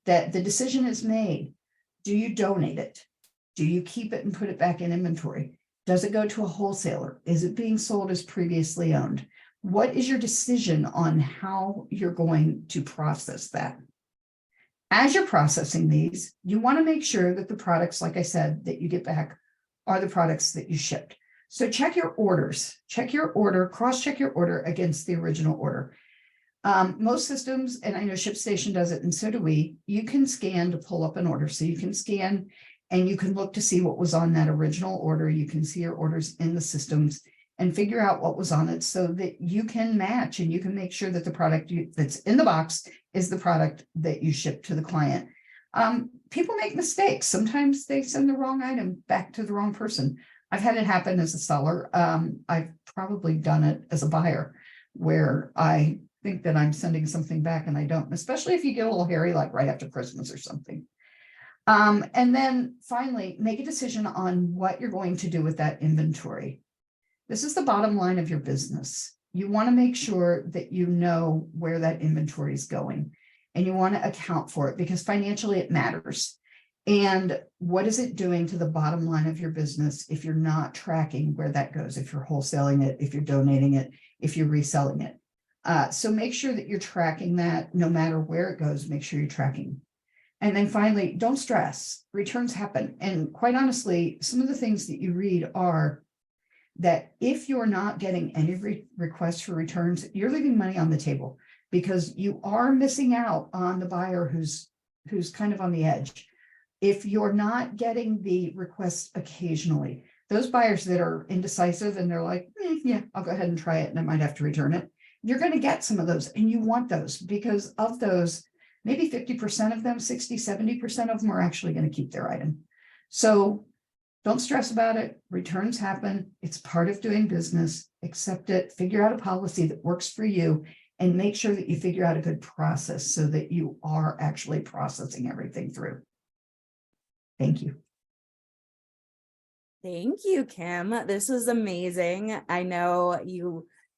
that the decision is made. Do you donate it? Do you keep it and put it back in inventory? Does it go to a wholesaler? Is it being sold as previously owned? What is your decision on how you're going to process that? As you're processing these, you want to make sure that the products, like I said, that you get back are the products that you shipped. So check your orders, cross-check your order against the original order. Most systems, and I know ShipStation does it, and so do we, you can scan to pull up an order. So you can scan and you can look to see what was on that original order. You can see your orders in the systems and figure out what was on it so that you can match and you can make sure that the product that's in the box is the product that you ship to the client. People make mistakes. Sometimes they send the wrong item back to the wrong person. I've had it happen as a seller. I've probably done it as a buyer where I think that I'm sending something back and I don't, especially if you get a little hairy, like right after Christmas or something. And then finally, make a decision on what you're going to do with that inventory. This is the bottom line of your business. You want to make sure that you know where that inventory is going and you want to account for it because financially it matters. And what is it doing to the bottom line of your business if you're not tracking where that goes, if you're wholesaling it, if you're donating it, if you're reselling it. So make sure that you're tracking that no matter where it goes, make sure you're tracking. And then finally, don't stress. Returns happen. And quite honestly, some of the things that you read are that if you're not getting any requests for returns, you're leaving money on the table because you are missing out on the buyer who's kind of on the edge. If you're not getting the requests occasionally, those buyers that are indecisive and they're like, yeah, I'll go ahead and try it and I might have to return it. You're going to get some of those and you want those because of those, maybe 50% of them, 60, 70% of them are actually going to keep their item. So don't stress about it. Returns happen. It's part of doing business. Accept it. Figure out a policy that works for you and make sure that you figure out a good process so that you are actually processing everything through. Thank you. Thank you, Kim. This was amazing. I know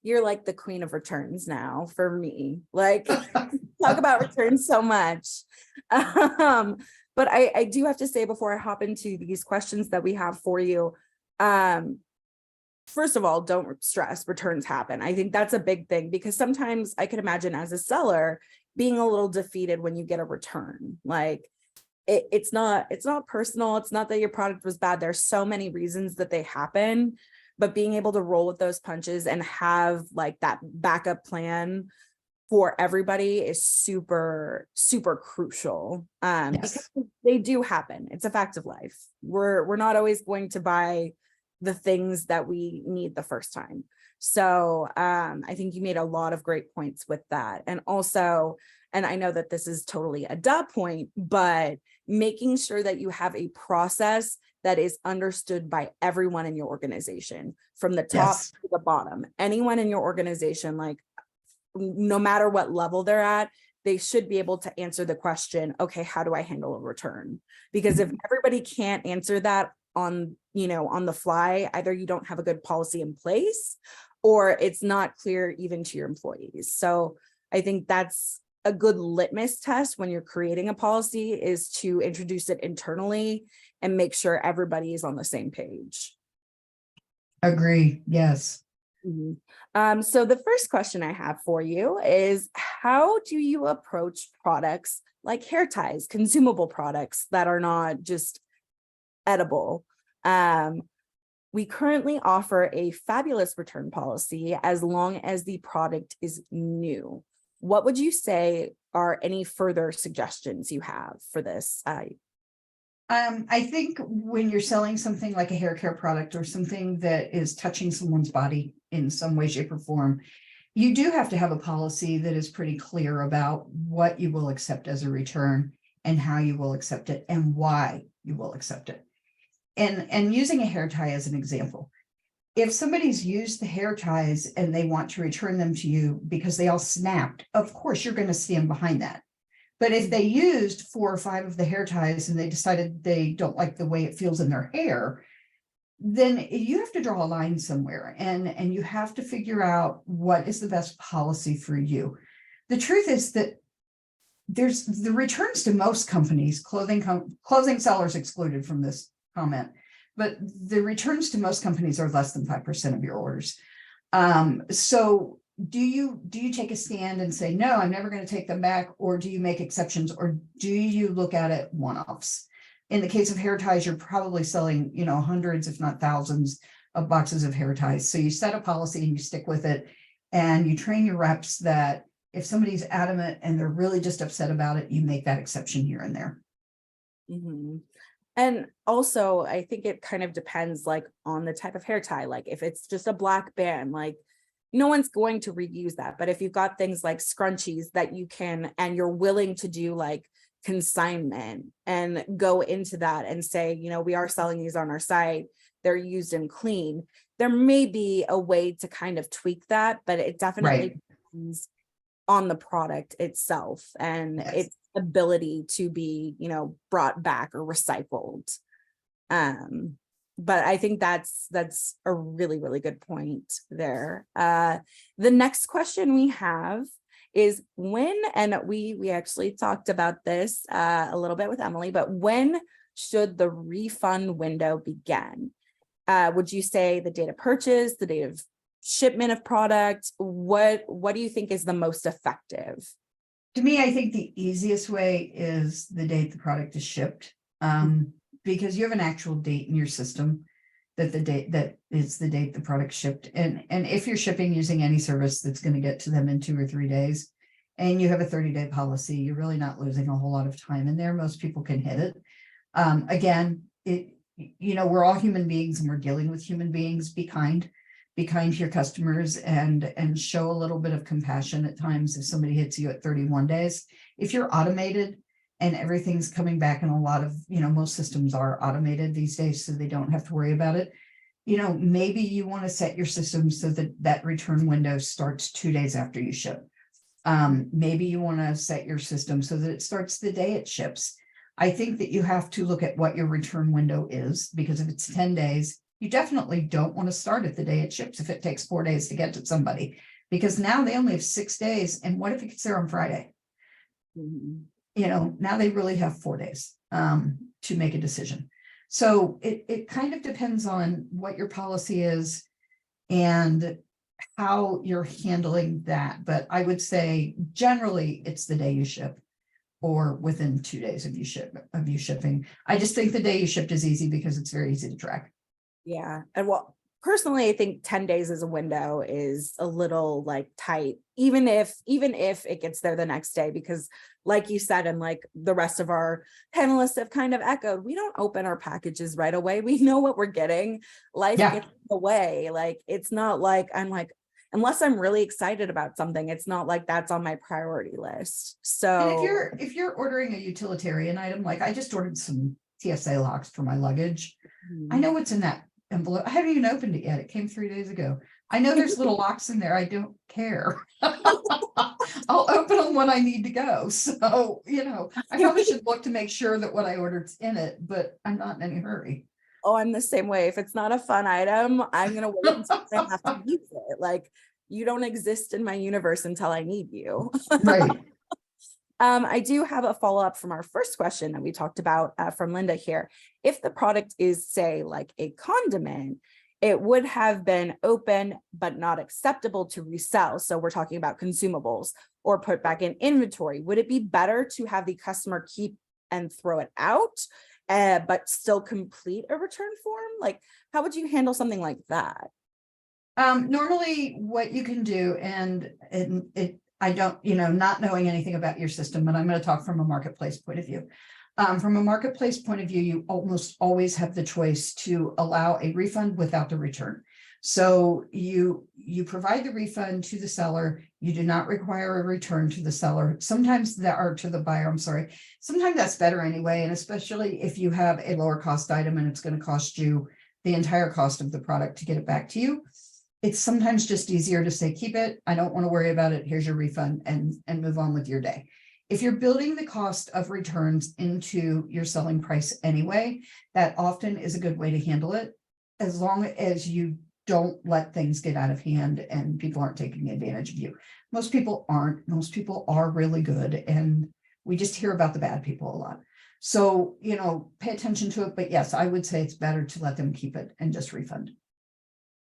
you're like the queen of returns now for me. Like talk about returns so much. But I do have to say before I hop into these questions that we have for you, first of all, don't stress, returns happen. I think that's a big thing because sometimes I could imagine as a seller being a little defeated when you get a return. Like it's not personal. It's not that your product was bad. There's so many reasons that they happen, but being able to roll with those punches and have like that backup plan for everybody is super, super crucial. Because they do happen. It's a fact of life. We're not always going to buy the things that we need the first time. So I think you made a lot of great points with that. And also, and I know that this is totally a duh point, but making sure that you have a process that is understood by everyone in your organization, from the top Yes. to the bottom. Anyone in your organization, like no matter what level they're at, they should be able to answer the question, okay, how do I handle a return? Because if everybody can't answer that on, on the fly, either you don't have a good policy in place, or it's not clear even to your employees. So I think that's a good litmus test when you're creating a policy, is to introduce it internally and make sure everybody is on the same page. Agree. Yes. So the first question I have for you is, how do you approach products like hair ties, consumable products that are not just edible? We currently offer a fabulous return policy as long as the product is new. What would you say are any further suggestions you have for this? I think when you're selling something like a hair care product or something that is touching someone's body in some way, shape, or form, you do have to have a policy that is pretty clear about what you will accept as a return and how you will accept it and why you will accept it. And using a hair tie as an example, if somebody's used the hair ties and they want to return them to you because they all snapped, of course, you're going to stand behind that. But if they used 4 or 5 of the hair ties and they decided they don't like the way it feels in their hair, then you have to draw a line somewhere, and you have to figure out what is the best policy for you. The truth is that there's the returns to most companies, clothing sellers excluded from this comment, but the returns to most companies are less than 5% of your orders. So do you take a stand and say, no, I'm never going to take them back? Or do you make exceptions? Or do you look at it one-offs? In the case of hair ties, you're probably selling, hundreds, if not thousands of boxes of hair ties. So you set a policy and you stick with it, and you train your reps that if somebody's adamant and they're really just upset about it, you make that exception here and there. Mm-hmm. And also, I think it kind of depends on the type of hair tie. Like if it's just a black band, no one's going to reuse that. But if you've got things like scrunchies that you can, and you're willing to do consignment and go into that and say, we are selling these on our site, they're used and clean, there may be a way to kind of tweak that, but it definitely depends on the product itself and its ability to be, brought back or recycled. But I think that's a really, really good point there. The next question we have is when, and we actually talked about this a little bit with Emily, but when should the refund window begin? Would you say the date of purchase, the date of shipment of product? What do you think is the most effective? To me, I think the easiest way is the date the product is shipped, because you have an actual date in your system that is the date the product shipped. And if you're shipping using any service that's going to get to them in 2 or 3 days, and you have a 30-day policy, you're really not losing a whole lot of time in there. Most people can hit it. Again, we're all human beings and we're dealing with human beings. Be kind to your customers and show a little bit of compassion at times if somebody hits you at 31 days. If you're automated and everything's coming back, and a lot of, most systems are automated these days, so they don't have to worry about it. Maybe you want to set your system so that return window starts 2 days after you ship. Maybe you want to set your system so that it starts the day it ships. I think that you have to look at what your return window is, because if it's 10 days, you definitely don't want to start at the day it ships if it takes 4 days to get to somebody, because now they only have 6 days. And what if it gets there on Friday? Now they really have 4 days to make a decision. So it kind of depends on what your policy is and how you're handling that. But I would say generally it's the day you ship or within 2 days of you shipping. I just think the day you shipped is easy because it's very easy to track. Yeah. And personally, I think 10 days as a window is a little tight, even if it gets there the next day, because like you said, and like the rest of our panelists have kind of echoed, we don't open our packages right away. We know what we're getting. Life gets in the way. It's not like I'm unless I'm really excited about something, it's not like that's on my priority list. And So if you're ordering a utilitarian item, like I just ordered some TSA locks for my luggage. I know what's in that envelope. I haven't even opened it yet. It came 3 days ago. I know there's little locks in there. I don't care. I'll open them when I need to go. So, I probably should look to make sure that what I ordered's in it, but I'm not in any hurry. Oh, I'm the same way. If it's not a fun item, I'm gonna wait until I have to use it. Like, you don't exist in my universe until I need you. Right. I do have a follow-up from our first question that we talked about from Linda here. If the product is, say, like a condiment, it would have been open but not acceptable to resell. So we're talking about consumables or put back in inventory. Would it be better to have the customer keep and throw it out, but still complete a return form? Like, how would you handle something like that? Normally what you can do, and I don't, not knowing anything about your system, but I'm going to talk from a marketplace point of view. From a marketplace point of view, you almost always have the choice to allow a refund without the return. So you provide the refund to the seller. You do not require a return to the seller. Sometimes that, or to the buyer, I'm sorry. Sometimes that's better anyway. And especially if you have a lower cost item and it's going to cost you the entire cost of the product to get it back to you. It's sometimes just easier to say, keep it. I don't want to worry about it. Here's your refund, and move on with your day. If you're building the cost of returns into your selling price anyway, that often is a good way to handle it, as long as you don't let things get out of hand and people aren't taking advantage of you. Most people aren't. Most people are really good, and we just hear about the bad people a lot. So, pay attention to it. But yes, I would say it's better to let them keep it and just refund.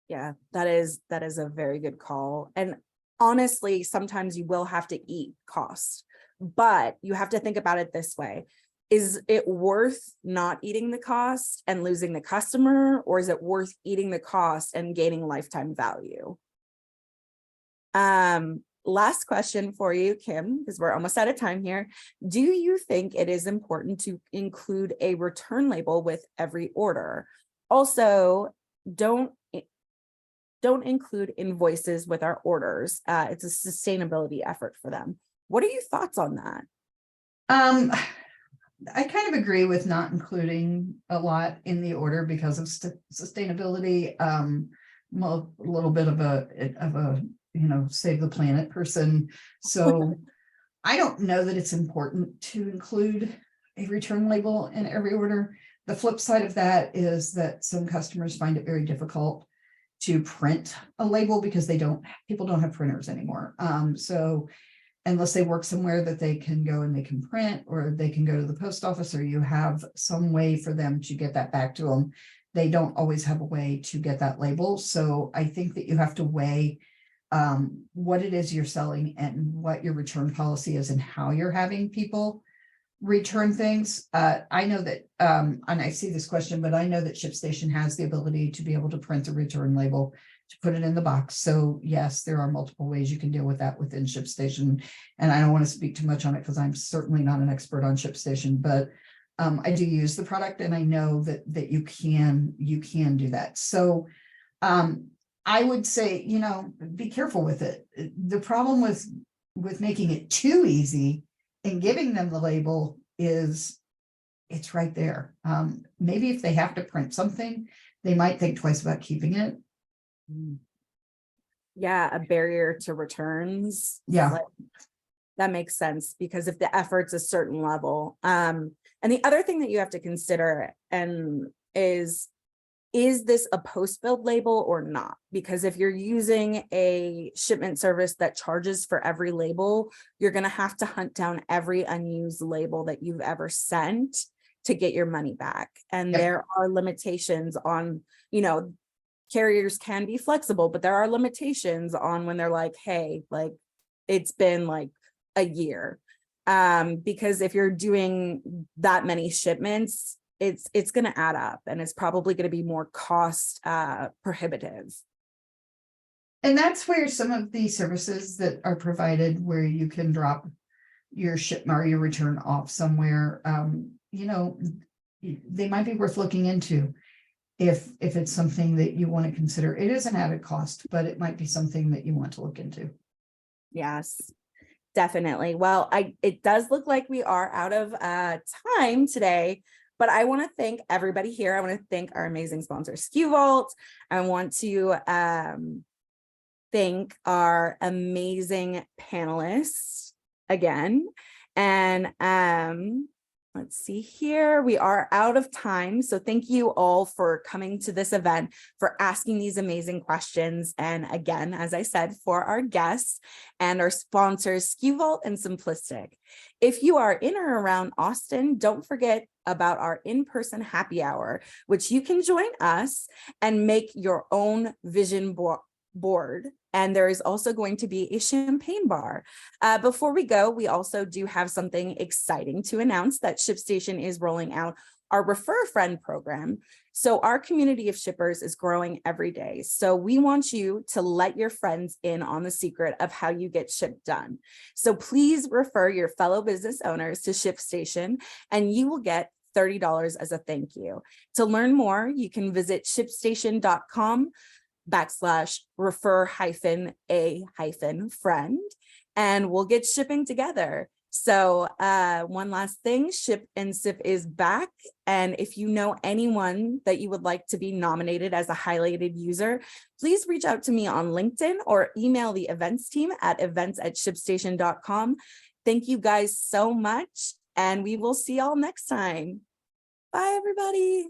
Yeah, that is a very good call. And honestly, sometimes you will have to eat cost, but you have to think about it this way. Is it worth not eating the cost and losing the customer, or is it worth eating the cost and gaining lifetime value? Last question for you, Kim, because we're almost out of time here. Do you think it is important to include a return label with every order? Also, don't include invoices with our orders. It's a sustainability effort for them. What are your thoughts on that? I kind of agree with not including a lot in the order because of sustainability. A little bit of a save the planet person. So I don't know that it's important to include a return label in every order. The flip side of that is that some customers find it very difficult to print a label because people don't have printers anymore. So unless they work somewhere that they can go and they can print, or they can go to the post office, or you have some way for them to get that back to them, they don't always have a way to get that label. So I think that you have to weigh what it is you're selling and what your return policy is and how you're having people return things. I know that, and I see this question, but I know that ShipStation has the ability to be able to print a return label to put it in the box. So yes, there are multiple ways you can deal with that within ShipStation. And I don't want to speak too much on it because I'm certainly not an expert on ShipStation, but I do use the product, and I know that you can do that. So I would say, be careful with it. The problem with making it too easy and giving them the label is it's right there. Maybe if they have to print something, they might think twice about keeping it. Yeah, a barrier to returns. Yeah. That makes sense, because if the effort's a certain level. And the other thing that you have to consider is this a post-build label or not? Because if you're using a shipment service that charges for every label, you're going to have to hunt down every unused label that you've ever sent to get your money back. And there are limitations on, carriers can be flexible, but there are limitations on when they're like, hey, like it's been like a year. Because if you're doing that many shipments, it's going to add up, and it's probably going to be more cost prohibitive. And that's where some of the services that are provided, where you can drop your shipment or your return off somewhere, they might be worth looking into. if it's something that you want to consider. It is an added cost, but it might be something that you want to look into. Yes, definitely. Well, it does look like we are out of time today, but I want to thank everybody here. I want to thank our amazing sponsor, SKU Vault. I want to thank our amazing panelists again. And let's see here, we are out of time. So thank you all for coming to this event, for asking these amazing questions. And again, as I said, for our guests and our sponsors, SKU Vault and Simplistic. If you are in or around Austin, don't forget about our in-person happy hour, which you can join us and make your own vision board. And there is also going to be a champagne bar. Before we go, we also do have something exciting to announce, that ShipStation is rolling out our Refer a Friend program. So our community of shippers is growing every day. So we want you to let your friends in on the secret of how you get ship done. So please refer your fellow business owners to ShipStation and you will get $30 as a thank you. To learn more, you can visit shipstation.com/refer-a-friend and we'll get shipping together. So one last thing, Ship and Sip is back. And if you know anyone that you would like to be nominated as a highlighted user, please reach out to me on LinkedIn or email the events team at events@shipstation.com. Thank you guys so much. And we will see y'all next time. Bye, everybody.